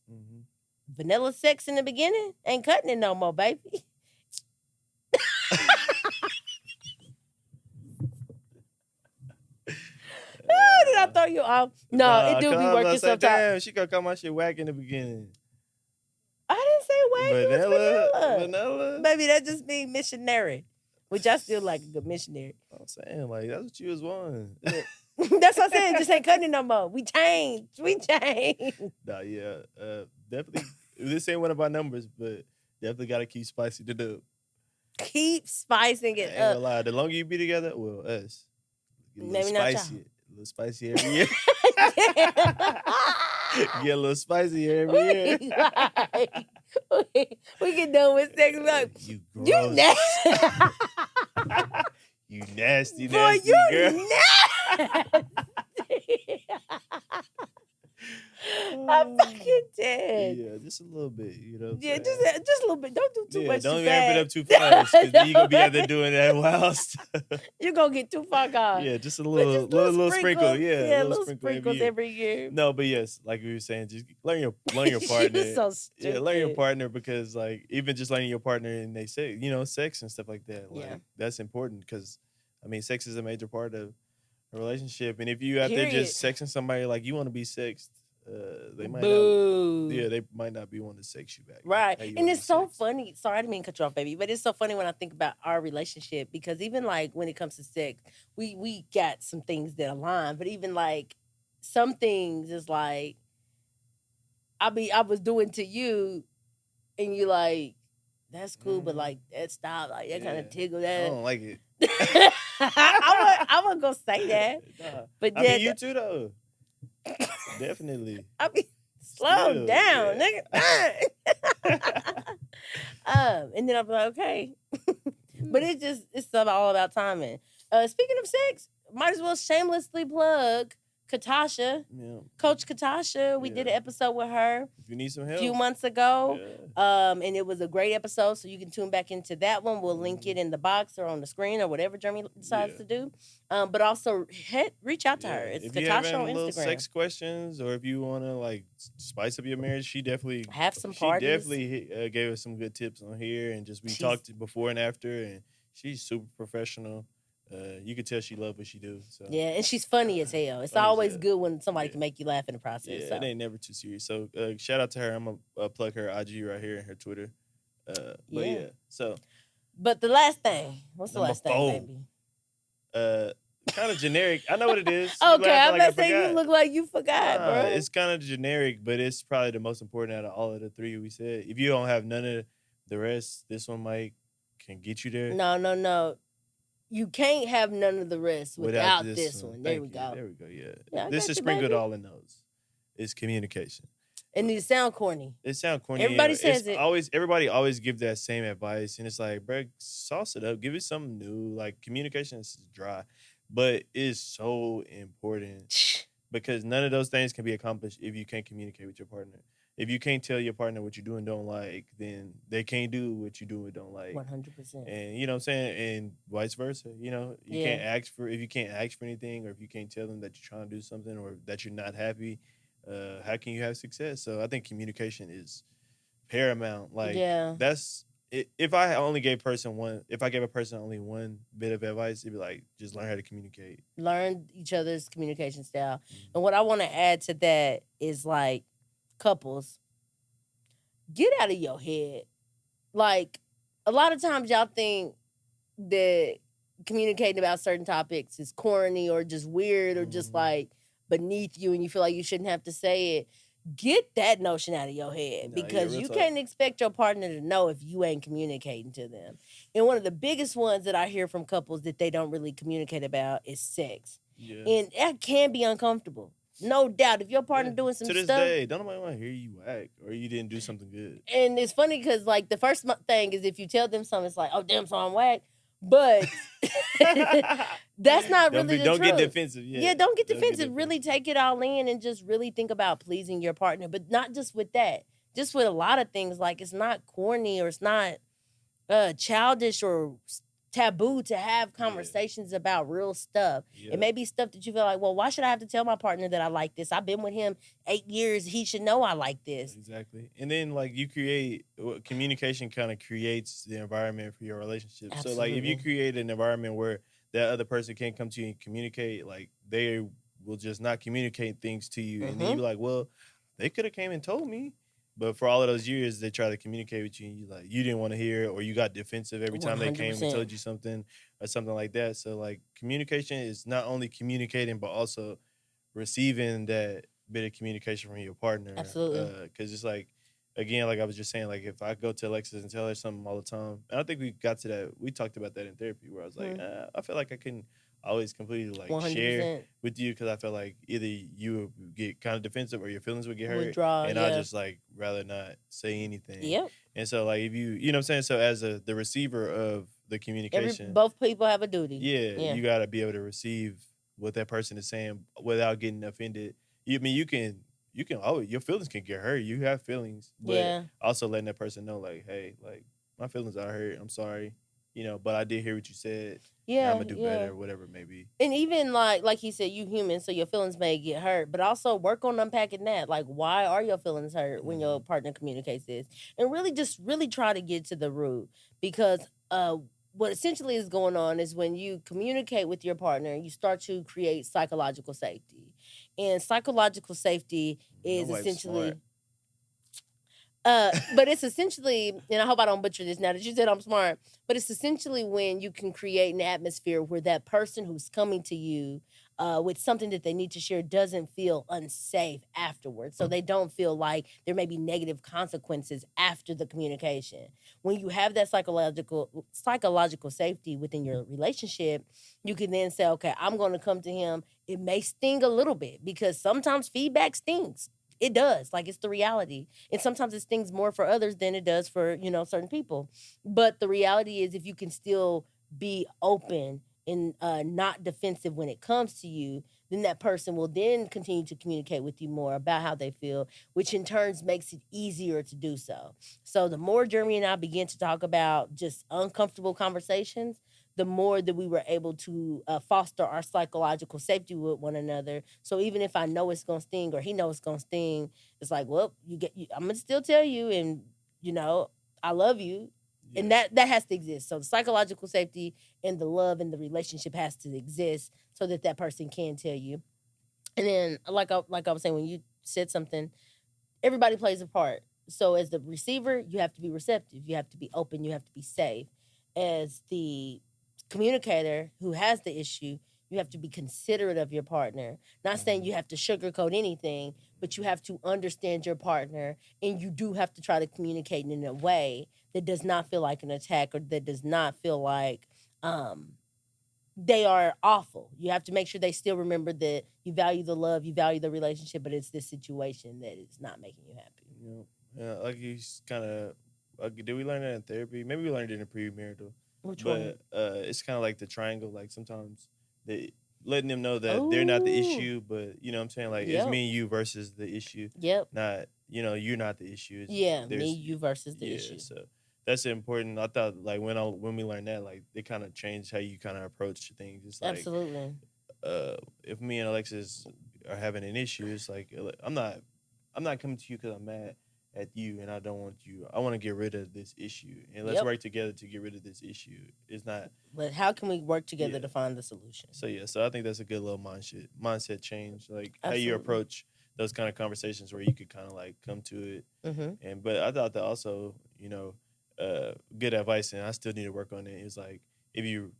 Vanilla sex in the beginning ain't cutting it no more, baby. Did I throw you off? No, it do be working sometimes. Damn, she gonna call my shit whack in the beginning. I didn't say whack. Vanilla. Baby, that just means missionary, which I still like a good missionary. I'm saying, like, that's what you was wanting. That's what I said. Just ain't cutting it no more. We changed. Nah, yeah. Definitely. This ain't one of our numbers, but definitely got to keep spicy to do. Keep spicing it up. I ain't gonna lie. The longer you be together, well, us. Maybe not y'all. A little spicy every year. Get a little spicy every year. We get done with sex. Like, you nasty. You nasty, boy, you girl. Nasty. I'm fucking dead. Yeah, just a little bit, you know. Yeah, just a little bit. Don't do too much. Don't too ramp it up too fast, because then you gonna be out there doing that wild stuff. You're gonna get too far gone. Yeah, just a little sprinkle. Yeah, little sprinkles every year. No, but yes, like we were saying, just learn your partner. You're so stupid. Yeah, learn your partner, because like even just learning your partner and they say, sex and stuff like that. Like that's important, because I mean, sex is a major part of a relationship, and if you out there just sexing somebody like you want to be sexed, they might they might not be wanting to sex you back. Right. And it's so funny. Sorry, I didn't mean to cut you off, baby. But it's so funny when I think about our relationship, because even like when it comes to sex, we got some things that align. But even like some things is like I was doing to you and you like, that's cool, but like that stop, like that kind of tickle that. I don't like it. I wasn't gonna say that. Nah. But I mean, you too though. Definitely. I mean, slow down, nigga. And then I'm like, okay. But it's all about timing. Speaking of sex, might as well shamelessly plug Katasha, Coach Katasha. We did an episode with her if you need some help a few months ago. And it was a great episode, so you can tune back into that one. We'll link it in the box or on the screen or whatever Jeremy decides to do. But also reach out to her. It's Katasha on Instagram. Little sex questions, or if you want to like spice up your marriage, she definitely have some parties. She definitely gave us some good tips on here, and we talked before and after, and she's super professional. You could tell she loves what she do. So. Yeah, and she's funny as hell. It's always good when somebody can make you laugh in the process. Yeah, it ain't never too serious. So shout out to her. I'm going to plug her IG right here and her Twitter. But the last thing. What's the last thing, baby? Kind of generic. I know what it is. Okay, I'm about to say you look like you forgot, bro. It's kind of generic, but it's probably the most important out of all of the three we said. If you don't have none of the rest, this one can get you there. No. You can't have none of the rest without this one. There we go. Yeah. This is sprinkled all in those. It's communication. And it sound corny. It sound corny. Everybody says it. Everybody always give that same advice. And it's like, bro, sauce it up. Give it something new. Like, communication is dry. But it's so important. Because none of those things can be accomplished if you can't communicate with your partner. if you can't tell your partner what you do and don't like, then they can't do what you do and don't like. 100%. And you know what I'm saying? And vice versa. You know, you can't ask for, if you can't ask for anything, or if you can't tell them that you're trying to do something or that you're not happy, how can you have success? So I think communication is paramount. Like that's it, if I only gave person one, if I gave a person only one bit of advice, it'd be like, just learn how to communicate. Learn each other's communication style. And what I want to add to that is like, couples, get out of your head. Like, a lot of times y'all think that communicating about certain topics is corny or just weird or just like beneath you and you feel like you shouldn't have to say it. Get that notion out of your head, because you can't expect your partner to know if you ain't communicating to them. And one of the biggest ones that I hear from couples that they don't really communicate about is sex. Yeah. And that can be uncomfortable. No doubt. If your partner doing some stuff. To this day, don't nobody want to hear you act or you didn't do something good. And it's funny because, like, the first thing is if you tell them something, it's like, oh, damn, so I'm whack. But that's not really the truth. Don't get defensive. Yeah, don't get defensive. Really take it all in and just really think about pleasing your partner. But not just with that. Just with a lot of things. Like, it's not corny or it's not childish or taboo to have conversations about real stuff. It may be stuff that you feel like, well, why should I have to tell my partner that I like this? I've been with him 8 years. He should know I like this. Exactly. And then, like, you create, communication kind of creates the environment for your relationship. Absolutely. So, like, if you create an environment where that other person can't come to you and communicate, like, they will just not communicate things to you. And then you're like, well, they could have came and told me. But for all of those years, they try to communicate with you, and you didn't want to hear it, or you got defensive every time 100%. They came and told you something or something like that. So, like, communication is not only communicating, but also receiving that bit of communication from your partner. Absolutely. Because it's like, again, like I was just saying, like, if I go to Alexis and tell her something all the time, and I think we got to that, we talked about that in therapy, where I was like, I feel like I couldn't always completely, like, 100%. Share with you, because I felt like either you would get kind of defensive or your feelings would get hurt. And I just, like, rather not say anything. Yep. And so, like, if you know what I'm saying? So as the receiver of the communication. Both people have a duty. Yeah. You got to be able to receive what that person is saying without getting offended. I mean, you can always, your feelings can get hurt. You have feelings. But also letting that person know, like, hey, like, my feelings are hurt. I'm sorry. You know, but I did hear what you said. Yeah, I'm gonna do better, whatever it may be. And even like he said, you human, so your feelings may get hurt, but also work on unpacking that. Like, why are your feelings hurt when your partner communicates this? And really try to get to the root, because what essentially is going on is when you communicate with your partner, you start to create psychological safety, and psychological safety is essentially. But it's essentially, and I hope I don't butcher this now that you said I'm smart, but it's essentially when you can create an atmosphere where that person who's coming to you with something that they need to share doesn't feel unsafe afterwards. So they don't feel like there may be negative consequences after the communication. When you have that psychological safety within your relationship, you can then say, okay, I'm going to come to him. It may sting a little bit, because sometimes feedback stings. It does. Like, it's the reality. And sometimes it stings more for others than it does for, certain people. But the reality is, if you can still be open and not defensive when it comes to you, then that person will then continue to communicate with you more about how they feel, which in turn makes it easier to do so. So the more Jeremy and I begin to talk about just uncomfortable conversations, the more that we were able to foster our psychological safety with one another. So even if I know it's going to sting or he knows it's going to sting, it's like, well, I'm going to still tell you, and, I love you. Yeah. And that has to exist. So the psychological safety and the love and the relationship has to exist so that person can tell you. And then, like I was saying, when you said something, everybody plays a part. So as the receiver, you have to be receptive. You have to be open. You have to be safe. As the communicator who has the issue, you have to be considerate of your partner. Not saying you have to sugarcoat anything, but you have to understand your partner, and you do have to try to communicate in a way that does not feel like an attack, or that does not feel like they are awful. You have to make sure they still remember that you value the love, you value the relationship, but it's this situation that is not making you happy. Yeah, like you kind of, did we learn that in therapy? Maybe we learned it in premarital. Which one? It's kind of like the triangle. Like, sometimes letting them know that they're not the issue, but you know what I'm saying? Like, it's me and you versus the issue. Yep. Not you're not the issue. Me, you versus the issue. So that's important. I thought like when we learned that, like it kind of changed how you kind of approach things. It's like absolutely. If me and Alexis are having an issue, it's like I'm not coming to you because I'm mad at you and I don't want you. I want to get rid of this issue and let's work together to get rid of this issue. It's not. But how can we work together to find the solution? So I think that's a good little mindset change, like how you approach those kind of conversations where you could kind of like come to it. And but I thought that also, good advice, and I still need to work on it. Is like if you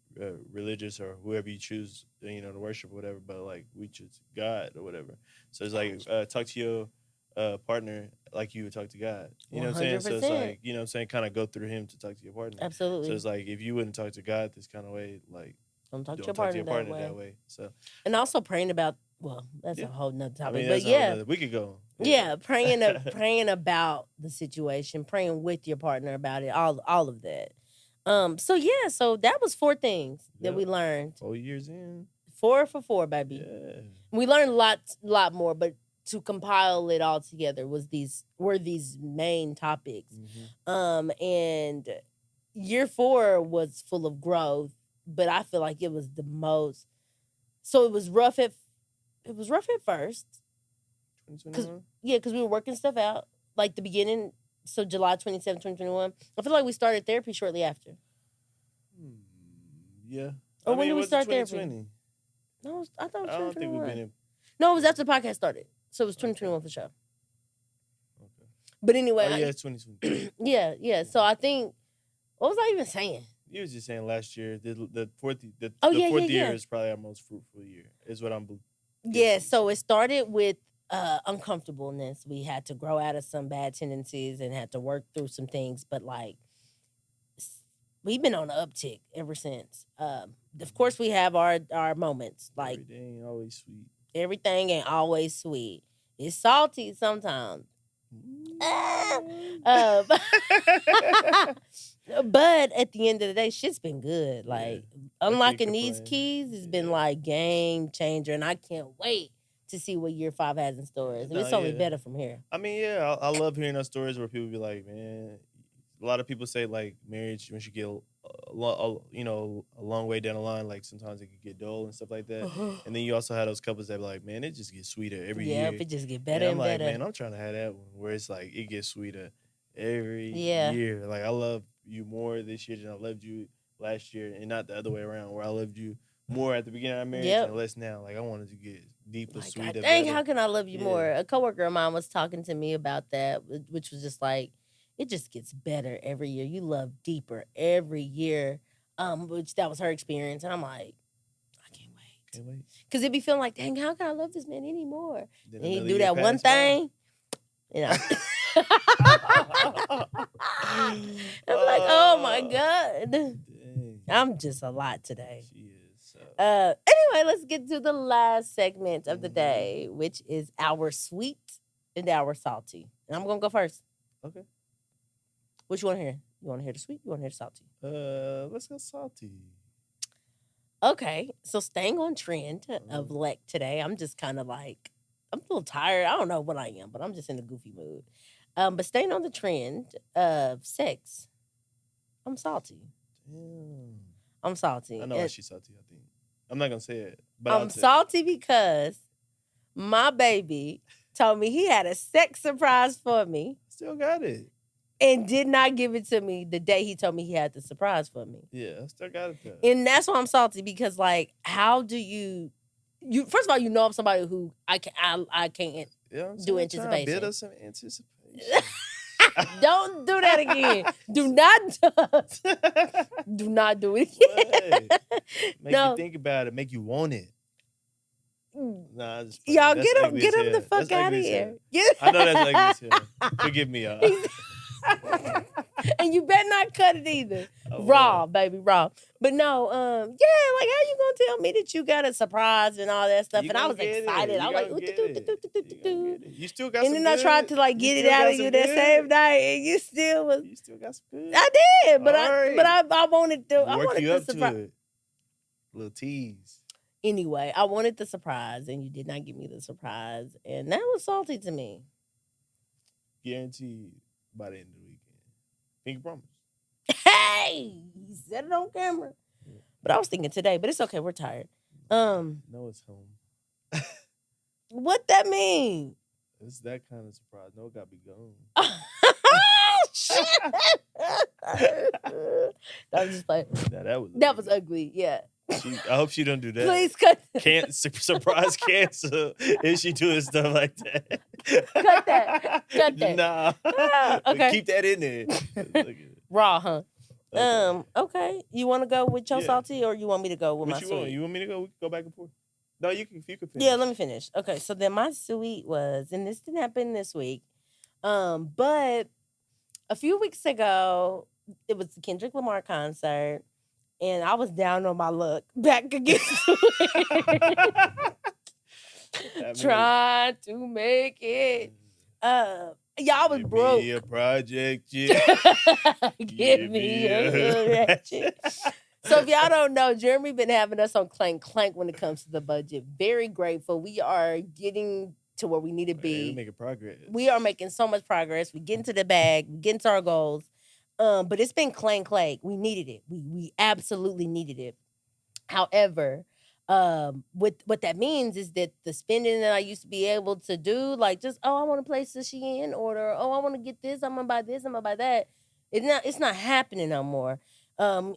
religious or whoever you choose, to worship or whatever, but like we choose God or whatever. So it's like talk to your partner like you would talk to God. You know what I'm saying? So it's like, you know what I'm saying, kind of go through him to talk to your partner. Absolutely. So it's like if you wouldn't talk to God this kind of way, like don't talk to your partner that way. So and also praying about that's a whole nother topic. But we could go. Yeah, praying about the situation, praying with your partner about it, all of that. So that was 4 things that we learned. 4 years in. 4 for 4, baby. Yeah. We learned a lot more, but to compile it all together were these main topics. And year 4 was full of growth, but I feel like it was the most. So it was rough at first. Because we were working stuff out, like the beginning. So July 27, 2021. I feel like we started therapy shortly after. Yeah. Or when did we start therapy? No, I thought it was 2021. I don't think we've been in. No, it was after the podcast started. So it was 2021 for sure. Okay. But anyway. Oh, yeah, it's 2020. yeah. So I think, what was I even saying? You was just saying last year, the fourth year is probably our most fruitful year, is what I'm. Yeah, so it started with uncomfortableness. We had to grow out of some bad tendencies and had to work through some things, but like we've been on the uptick ever since. Of course, we have our moments. Like everything ain't always sweet. Everything ain't always sweet. It's salty sometimes. But at the end of the day, shit's been good. Like unlocking these keys has been like game changer, and I can't wait to see what year 5 has in stores. It's only better from here. I mean, I love hearing those stories where people be like, man, a lot of people say like marriage, once you get a long way down the line, like sometimes it can get dull and stuff like that. And then you also have those couples that be like, man, it just gets sweeter every year. Yeah, it just get better and better. Man, I'm trying to have that one where it's like it gets sweeter every year. Like I love you more this year than I loved you last year, and not the other way around where I loved you more at the beginning of our marriage and less now. Like I wanted to get deeper, sweeter. Dang, how can I love you more? A coworker of mine was talking to me about that, which was just like, it just gets better every year. You love deeper every year. Which that was her experience. And I'm like, I can't wait. Because it'd be feeling like, dang, how can I love this man anymore? And he'd do that one thing. I'm like, oh my God. Dang. I'm just a lot today. She is. Anyway, let's get to the last segment of the day, which is our sweet and our salty. And I'm going to go first. Okay. What you want to hear? You want to hear the sweet? You want to hear the salty? Let's go salty. Okay, so staying on trend of Leck today, I'm just kind of like, I'm a little tired. I don't know what I am, but I'm just in a goofy mood. But staying on the trend of sex, I'm salty. Damn. I'm salty. I know why she's salty, I think. I'm not going to say it. But I'm salty because my baby told me he had a sex surprise for me. Still got it. And did not give it to me the day he told me he had the surprise for me. Yeah, I still got it though. And that's why I'm salty, because like, how do you first of all, I'm somebody who I can't do anticipation. Build up some anticipation. Don't do that again. Do not do it again. Make you think about it. Make you want it. Nah, y'all get him the fuck out of here. I know that's ugly as hell. Forgive me, y'all. And you better not cut it either. Raw, baby, raw. But no, like how you gonna tell me that you got a surprise and all that stuff? And I was excited. I was like, you still got some good. And then I tried to like get it out of you that same night, and you still got some good. I did, but I wanted to. I wanted the surprise. Little tease. Anyway, I wanted the surprise, and you did not give me the surprise, and that was salty to me. guaranteed by the end of the weekend. Pinky promise. Hey, he said it on camera. But I was thinking today, but it's okay. We're tired. No, it's home. What that mean? It's that kind of surprise. No, it got to be gone. That was just like that was ugly. Yeah. I hope she don't do that. Please cut. Can't surprise cancel if she doing stuff like that. Cut that. Cut that. Nah. Okay. Keep that in there. Raw, huh? Okay. You want to go with your salty, or you want me to go with my sweet? You want me to go? We can go back and forth. No, you can finish. Yeah, let me finish. Okay, so then my sweet was, and this didn't happen this week, but a few weeks ago, it was the Kendrick Lamar concert, and I was down on my luck back against trying to make it. Y'all was broke. Give me a project, yeah. Give me a ratchet. So if y'all don't know, Jeremy been having us on clank when it comes to the budget. Very grateful. We are getting to where we need to be. We're making progress. We are making so much progress. We get into the bag. We get into our goals. But it's been clank. We needed it. We absolutely needed it. However, what that means is that the spending that I used to be able to do, like just, I want to place the Shein order. I want to get this. I'm gonna buy this. I'm gonna buy that. It's not happening no more.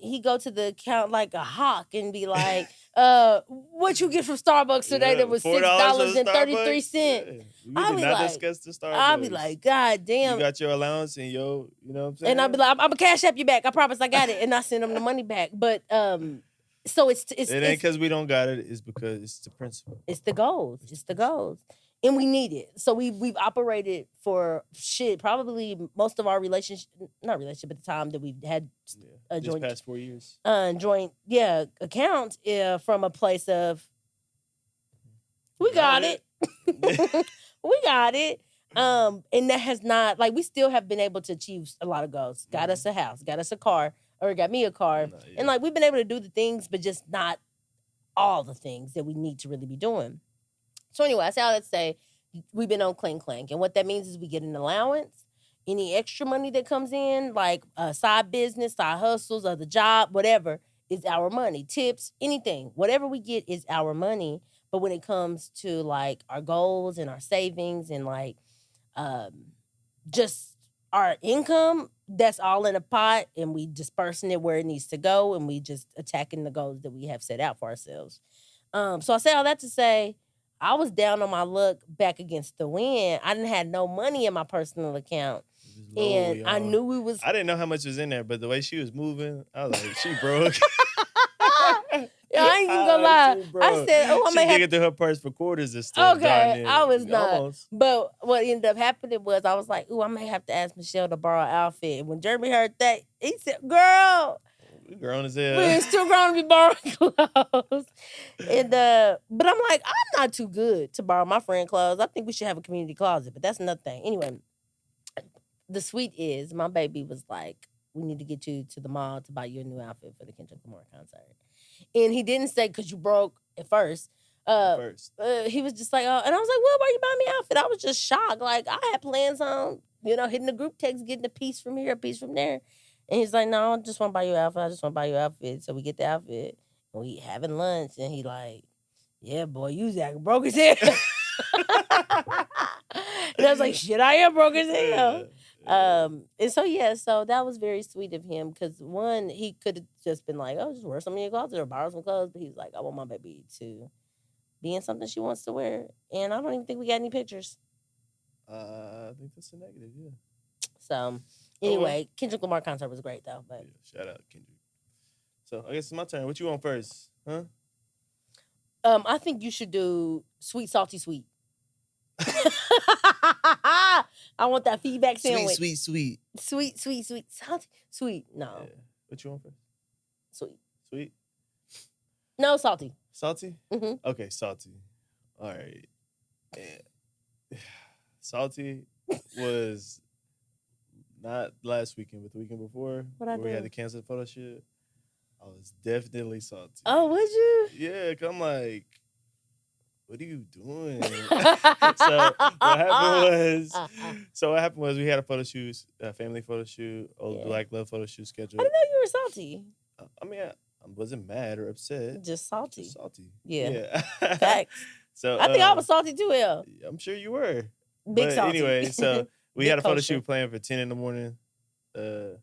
He go to the account like a hawk and be like, what you get from Starbucks today that was $6.33. I'll be like, discuss the Starbucks. I'll be like, God damn. You got your allowance and you know what I'm saying? And I'll be like, I'm gonna cash app you back. I promise I got it. And I send them the money back. But so it's it ain't because we don't got it, it's because it's the principle. It's the goals. It's the goals. And we need it. So we've operated for probably most of our not relationship at the time that we've had joint past 4 years. Joint accounts from a place of we got it. We got it. And that has not, like, we still have been able to achieve a lot of goals. Got us a house, got us a car, or got me a car. And like we've been able to do the things, but just not all the things that we need to really be doing. So anyway, I say all that to say we've been on clank. And what that means is we get an allowance. Any extra money that comes in, like side business, side hustles, or the job, whatever, is our money. Tips, anything. Whatever we get is our money. But when it comes to like our goals and our savings and like just our income, that's all in a pot, and we dispersing it where it needs to go, and we just attacking the goals that we have set out for ourselves. So I say all that to say, I was down on my luck back against the wind. I didn't have no money in my personal account. Low, and y'all. I knew we was... I didn't know how much was in there, but the way she was moving, I was like, she broke. Yo, I ain't even gonna lie. I said, I may have... through her purse for quarters and stuff. Okay, I was not. Almost. But what ended up happening was I was like, I may have to ask Michelle to borrow an outfit. And when Jeremy heard that, he said, girl... We grown as hell. We're still grown to be borrowing clothes. And but I'm like, I'm not too good to borrow my friend clothes. I think we should have a community closet, but that's another thing. Anyway, the sweet is my baby was like, we need to get you to the mall to buy you a new outfit for the Kendrick Lamar concert. And he didn't say because you broke at first. He was just like, and I was like, well, why you buying me an outfit? I was just shocked. Like, I had plans on, hitting the group text, getting a piece from here, a piece from there. And he's like, no, I just want to buy you an outfit. I just want to buy you an outfit. So we get the outfit. And we having lunch. And he like, yeah, boy, you was acting broke as hell. And I was like, shit, I am broke as hell. And so that was very sweet of him. Because one, he could have just been like, oh, just wear some of your clothes or borrow some clothes. But he was like, I want my baby to be in something she wants to wear. And I don't even think we got any pictures. I think that's a negative, yeah. So... Anyway, Kendrick Lamar concert was great, though. But yeah, shout out Kendrick. So I guess it's my turn. What you want first, huh? I think you should do sweet, salty, sweet. I want that feedback sandwich. Sweet. Salty, sweet. No. Yeah. What you want first? Sweet. No, salty. Salty? Mm-hmm. Okay, salty. All right. Yeah. Salty was... Not last weekend, but the weekend before. We had to cancel the photo shoot. I was definitely salty. Oh, would you? Yeah, cause I'm like, what are you doing? So what happened was we had a photo shoot, a family photo shoot, old black love photo shoot scheduled. I didn't know you were salty. I mean, I wasn't mad or upset. Just salty. Just salty. Yeah. Facts. So I think I was salty too, hell. I'm sure you were. Big salty. Anyway, so we had a photo shoot planned for 10 in the morning. It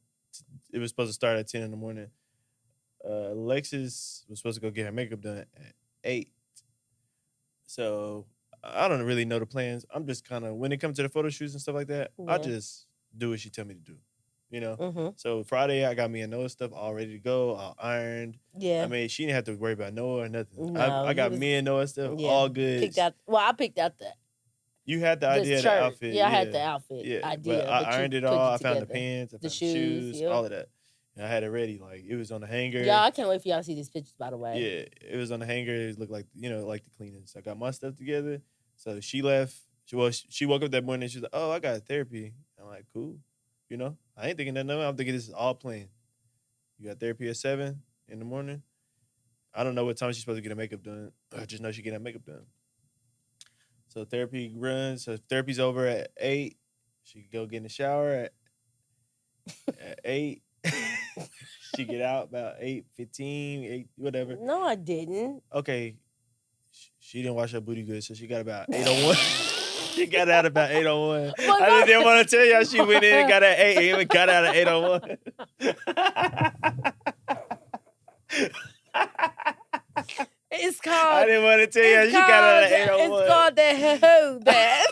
was supposed to start at 10 in the morning. Alexis was supposed to go get her makeup done at 8. So I don't really know the plans. I'm just kind of, when it comes to the photo shoots and stuff like that, I just do what she tell me to do. You know? Mm-hmm. So Friday, I got me and Noah stuff all ready to go, all ironed. Yeah. I mean, she didn't have to worry about Noah or nothing. No, I got me and Noah stuff all good. I picked out the... You had the idea of the outfit. Yeah, I had the outfit idea. But I ironed it all. I found the pants, I found the shoes, all of that. And I had it ready. Like, it was on the hanger. Yeah, I can't wait for y'all to see these pictures, by the way. Yeah, it was on the hanger. It looked like, like the cleanest. So I got my stuff together. So she left. She woke up that morning and she was like, oh, I got therapy. I'm like, cool. You know, I ain't thinking nothing of it. I'm thinking this is all planned. You got therapy at 7 in the morning. I don't know what time she's supposed to get her makeup done. I just know she get her makeup done. So therapy runs. So therapy's over at 8. She can go get in the shower at 8. She get out about 8:15, 8 whatever. No, I didn't. Okay. She didn't wash her booty good, so she got about 8:01. She got out about 8:01. I didn't want to tell y'all she went in and got at 8 and got out at 8:01. It's called. I didn't want to tell y'all she got out at 8:01. It's called that.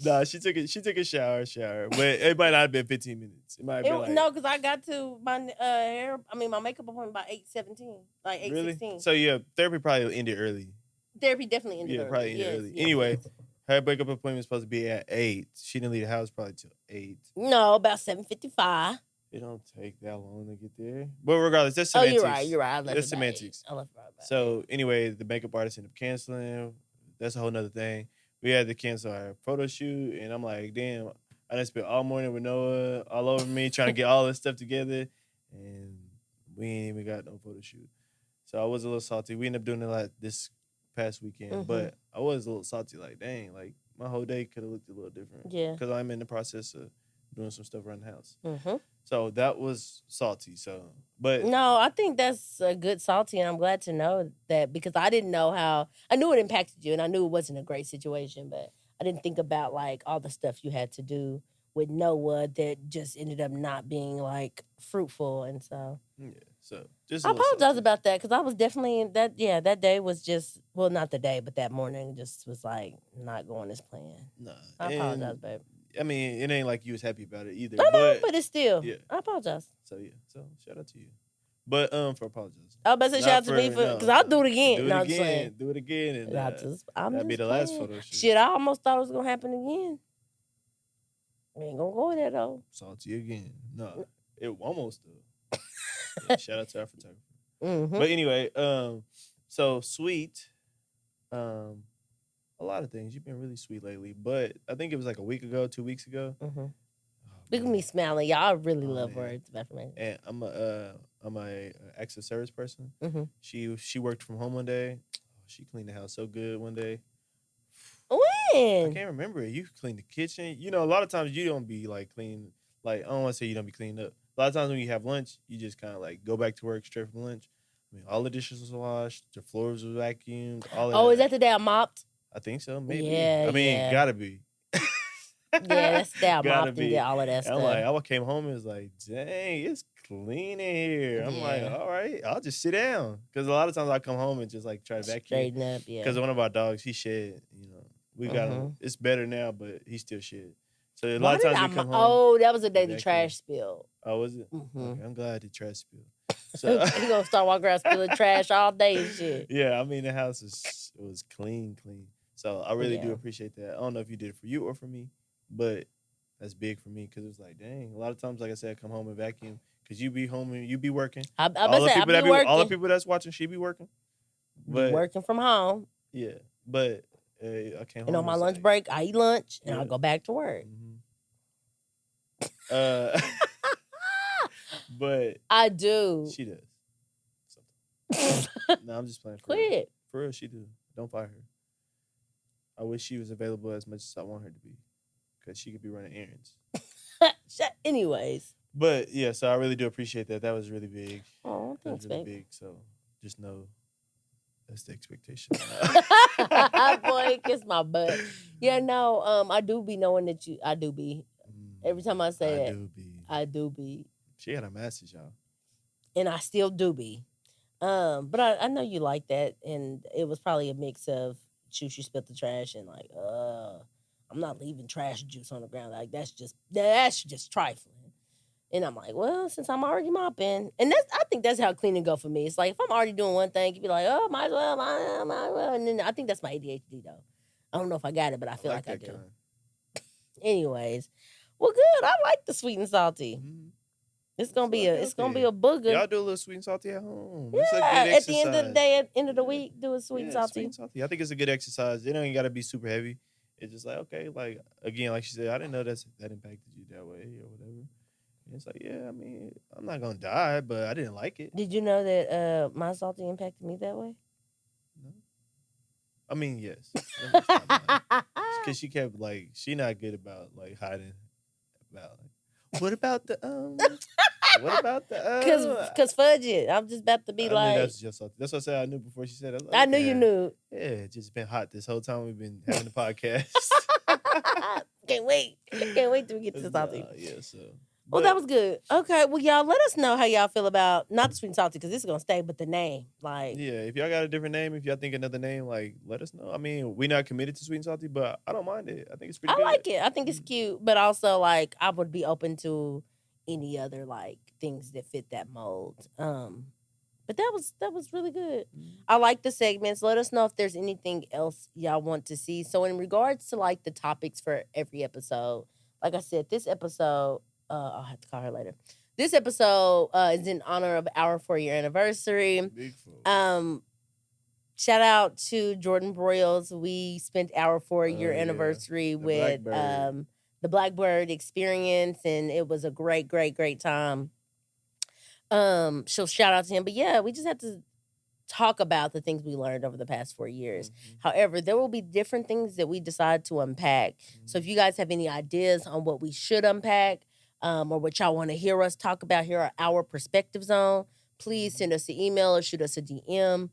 No, she took a shower, but it might not have been 15 minutes. It might have been like, no, because I got to my my makeup appointment by 8:17, like 8:16. Really? So yeah, therapy probably ended early. Therapy definitely ended early. Yeah, probably ended early. Yes. Anyway, her makeup appointment was supposed to be at 8. She didn't leave the house probably till 8. No, about 7:55. It don't take that long to get there. But regardless, that's semantics. You're right. That's semantics. I left so anyway, the makeup artist ended up canceling. That's a whole nother thing. We had to cancel our photo shoot, and I'm like, damn, I done spent all morning with Noah all over me trying to get all this stuff together, and we ain't even got no photo shoot. So I was a little salty. We ended up doing it like this past weekend, but I was a little salty, like, dang, like my whole day could have looked a little different. Yeah. Because I'm in the process of doing some stuff around the house. Mm-hmm. So that was salty. But no, I think that's a good salty, and I'm glad to know that, because I didn't know how. I knew it impacted you, and I knew it wasn't a great situation, but I didn't think about like all the stuff you had to do with Noah that just ended up not being like fruitful, and so yeah. So just I apologize about that, because I was definitely that. Yeah, that day was just, well, not the day, but that morning just was like not going as planned. Nah, I apologize, babe. I mean, it ain't like you was happy about it either. But it's still. Yeah. I apologize. So yeah. So shout out to you. But for apologizing. I was about to say shout out to me for, because I'll do it again. Do it again, and that'll be the last photo shoot. Shit, I almost thought it was gonna happen again. We ain't gonna go there though. Salty again. No, it almost though. Yeah, shout out to our photographer. Mm-hmm. But anyway, so sweet. A lot of things. You've been really sweet lately, but I think it was like a week ago, 2 weeks ago. Mm-hmm. Look at me smiling, y'all. I really love words of affirmation. And I'm a acts of service person. Mm-hmm. She worked from home one day. She cleaned the house so good one day. When? I can't remember it. You cleaned the kitchen. You know, a lot of times you don't be like clean. Like, I don't want to say you don't be cleaned up. A lot of times when you have lunch, you just kind of like go back to work straight from lunch. I mean, all the dishes was washed, the floors was vacuumed. Is that the day I mopped? I think so, maybe. Yeah, I mean, gotta be. Yeah, that's the day I mopped and did all of that stuff. I'm like, I came home and was like, dang, it's clean in here. I'm like, all right, I'll just sit down. Because a lot of times I come home and just like try to vacuum. Straighten up, yeah. Because one of our dogs, he shed, we got him. It's better now, but he still shed. So a lot of times we come home. Oh, that was the day the trash spilled. Oh, was it? Mm-hmm. Okay, I'm glad the trash spilled. So he gonna start walking around spilling trash all day and shit. Yeah, I mean the house was clean. So I really do appreciate that. I don't know if you did it for you or for me, but that's big for me because it's like, dang, a lot of times, like I said, I come home and vacuum because you be home and you be working. All the people that's watching, she be working. But working from home. Yeah, but I came home. And on my lunch break, I eat lunch and I go back to work. Mm-hmm. But I do. She does. No, I'm just playing. Quit. For real, she do. Don't fire her. I wish she was available as much as I want her to be, because she could be running errands. Anyways. But yeah, so I really do appreciate that. That was really big. Oh, thanks, really babe. big. So just know that's the expectation. Boy, kiss my butt. Yeah, no, I do be knowing that you. I do be. Every time I say that, I do be. She had a message, y'all. And I still do be. But I know you like that, and it was probably a mix of you spilled the trash and like, I'm not leaving trash juice on the ground. Like that's just trifling. And I'm like, well, since I'm already mopping, and I think that's how cleaning go for me. It's like if I'm already doing one thing, you'd be like, oh, might as well, might as well. And then I think that's my ADHD though. I don't know if I got it, but I feel like I do. Kind. Anyways, well, good. I like the sweet and salty. Mm-hmm. It's gonna be a booger. Y'all do a little sweet and salty at home. Yeah, it's a good at the end of the day, at the end of the week, do a sweet and salty. Sweet and salty. I think it's a good exercise. It don't gotta be super heavy. It's just like, okay, like again, like she said, I didn't know that impacted you that way or whatever. And it's like, yeah, I mean, I'm not gonna die, but I didn't like it. Did you know that my salty impacted me that way? No. I mean, yes. Because she kept like, she not good about like hiding about like, what about the what about the Cause fudge it. I'm just about to be like, that's just salty. That's what I said. I knew before she said it. I knew you knew. Yeah, it's just been hot this whole time we've been having the podcast. Can't wait till we get to the salty. Yeah, so. Well, that was good. Okay, well, y'all, let us know how y'all feel about, not the sweet and salty, because this is going to stay, but the name. Like, yeah, if y'all got a different name, if y'all think another name, like, let us know. I mean, we're not committed to sweet and salty, but I don't mind it. I think it's pretty good. I like it. I think it's cute, but also, like, I would be open to any other, like, things that fit that mold. But that was really good. I like the segments. Let us know if there's anything else y'all want to see. So in regards to, like, the topics for every episode, like I said, this episode... I'll have to call her later. This episode is in honor of our 4-year anniversary. Shout out to Jordan Broyles. We spent our 4-year anniversary with the Blackbird Experience, and it was a great, great, great time. So shout out to him. But yeah, we just have to talk about the things we learned over the past 4 years. Mm-hmm. However, there will be different things that we decide to unpack. Mm-hmm. So if you guys have any ideas on what we should unpack, or what y'all want to hear us talk about, here are our perspectives on, please send us an email or shoot us a DM.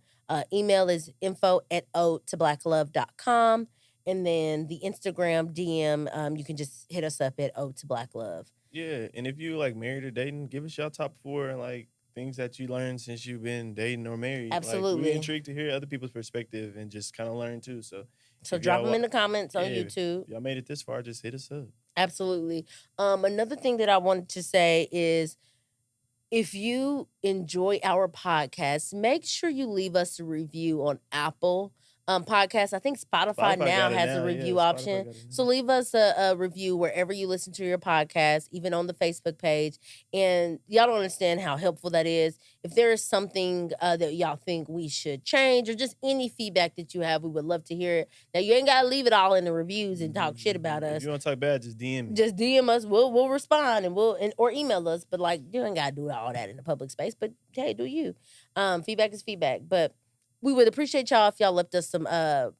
Email is info@odetoblaklove.com. And then the Instagram DM, you can just hit us up at odetoblaklove. Yeah, and if you like married or dating, give us your top 4 and like things that you learned since you've been dating or married. Absolutely. Like, we're intrigued to hear other people's perspective and just kind of learn too. So drop them in the comments on YouTube. If y'all made it this far, just hit us up. Absolutely. Another thing that I wanted to say is, if you enjoy our podcast, make sure you leave us a review on Apple Podcasts. I think Spotify now has a review option. So leave us a review wherever you listen to your podcast, even on the Facebook page. And y'all don't understand how helpful that is. If there is something that y'all think we should change, or just any feedback that you have, we would love to hear it. Now, you ain't got to leave it all in the reviews and talk shit about us. If you want to talk bad, just DM me. Just DM us. We'll respond, and or email us. But like, you ain't got to do all that in the public space. But hey, do you? Feedback is feedback. But we would appreciate y'all if y'all left us some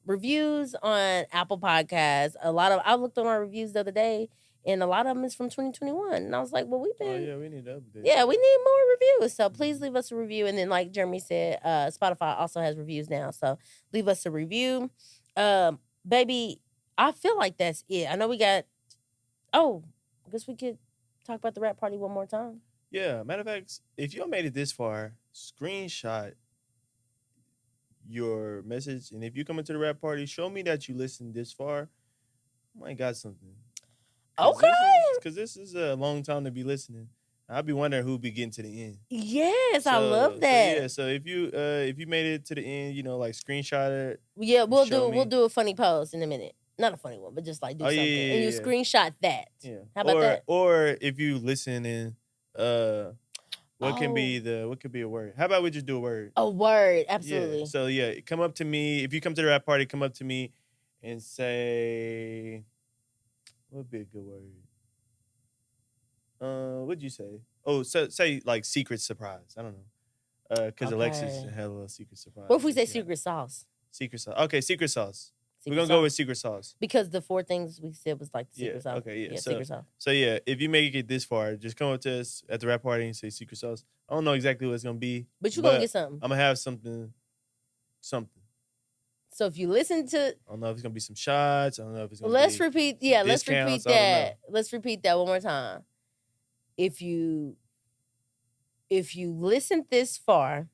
reviews on Apple Podcasts. I looked on our reviews the other day, and a lot of them is from 2021. And I was like, well, we've been... Oh, yeah, we need to update. Yeah, we need more reviews. So please leave us a review. And then, like Jeremy said, Spotify also has reviews now. So leave us a review. Baby, I feel like that's it. I know we got... Oh, I guess we could talk about the rap party one more time. Yeah, matter of fact, if y'all made it this far, screenshot your message, and if you come into the rap party, show me that you listened this far. I might got something. Okay. Because this is a long time to be listening. I'll be wondering who'll be getting to the end. Yes, I love that. So if you made it to the end, like screenshot it. Yeah, we'll do a funny post in a minute. Not a funny one, but just like do something. Yeah, and you screenshot that. Yeah. How about that? Or if you listen and what could be a word? How about we just do a word? A word, absolutely. Yeah. So come up to me. If you come to the rap party, come up to me and say, what would be a good word? What'd you say? Oh, so say like secret surprise. I don't know. Because Alexis had a little secret surprise. What if we say secret sauce? Secret sauce. Okay, secret sauce. We're going to go with secret sauce. Because the 4 things we said was like the secret sauce. Okay, yeah. Secret sauce. So, yeah, if you make it this far, just come up to us at the rap party and say secret sauce. I don't know exactly what it's going to be. But you're going to get something. I'm going to have something. So if you listen to... I don't know if it's going to be some shots. I don't know if it's going to Let's repeat that. Let's repeat that one more time. If you listen this far,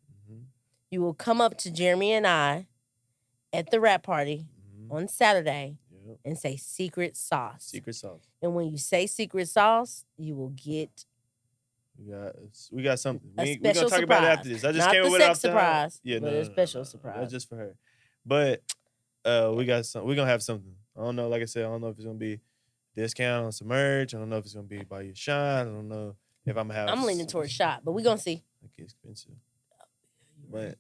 you will come up to Jeremy and I at the rap party on Saturday and say secret sauce. Secret sauce. And when you say secret sauce, you will get... We got something. We're going to talk about it after this. I just came with it off the surprise. Yeah, but a special surprise. That's just for her. But we got some. We're going to have something. I don't know. Like I said, I don't know if it's going to be discount on some merch. I don't know if it's going to be buy you a shot. I don't know if I'm going to have... I'm leaning towards shot, but we're going to see. It's expensive. But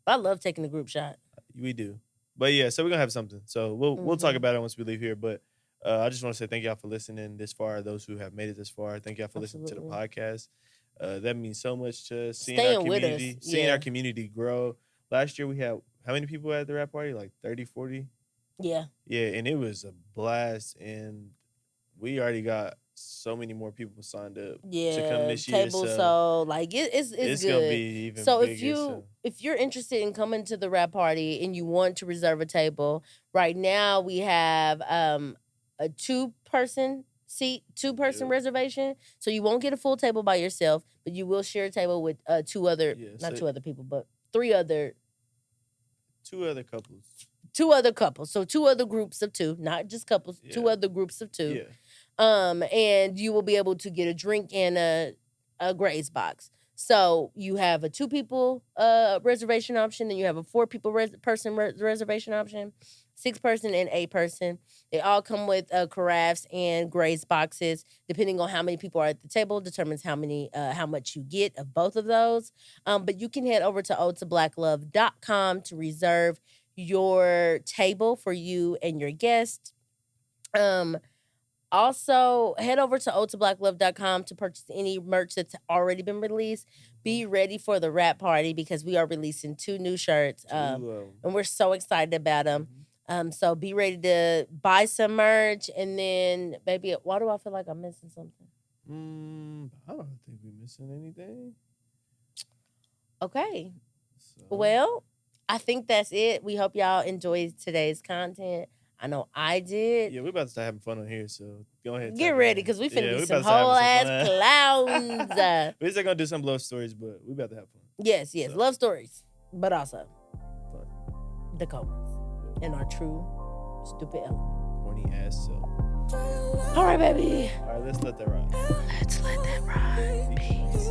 I love taking the group shot. We do. But yeah, so we're going to have something. So we'll talk about it once we leave here. But I just want to say thank y'all for listening this far. Those who have made it this far, thank y'all for listening to the podcast. That means so much to us. Seeing our community grow. Last year we had, how many people at the rap party? Like 30, 40? Yeah. Yeah, and it was a blast. And we already got so many more people signed up to come this year. So like it's good. Gonna be even bigger, if you're interested in coming to the rap party and you want to reserve a table, right now we have a 2-person reservation. So you won't get a full table by yourself, but you will share a table with 2 other people, but 2 other couples. 2 other couples. So 2 other groups of 2, not just couples, 2 other groups of 2. Yeah. And you will be able to get a drink and a graze box. So you have a 2-people reservation option, and you have a 4-people reservation option, 6-person and 8-person. They all come with carafes and graze boxes. Depending on how many people are at the table, determines how much you get of both of those. But you can head over to odetoblacklove.com to reserve your table for you and your guest. Also, head over to odetoblacklove.com to purchase any merch that's already been released. Be ready for the rap party because we are releasing 2 new shirts, and we're so excited about them. So be ready to buy some merch, and then, baby, why do I feel like I'm missing something? I don't think we're missing anything. Okay. Well, I think that's it. We hope y'all enjoyed today's content. I know I did. Yeah, we're about to start having fun on here, so go ahead. Get ready, because we finna be some whole-ass clowns. We're just going to do some love stories, but we're about to have fun. Yes, so. Love stories, but also fun. The comments and our true stupid element. Corny-ass self. All right, baby. All right, let's let that ride. Let's let that ride. Peace.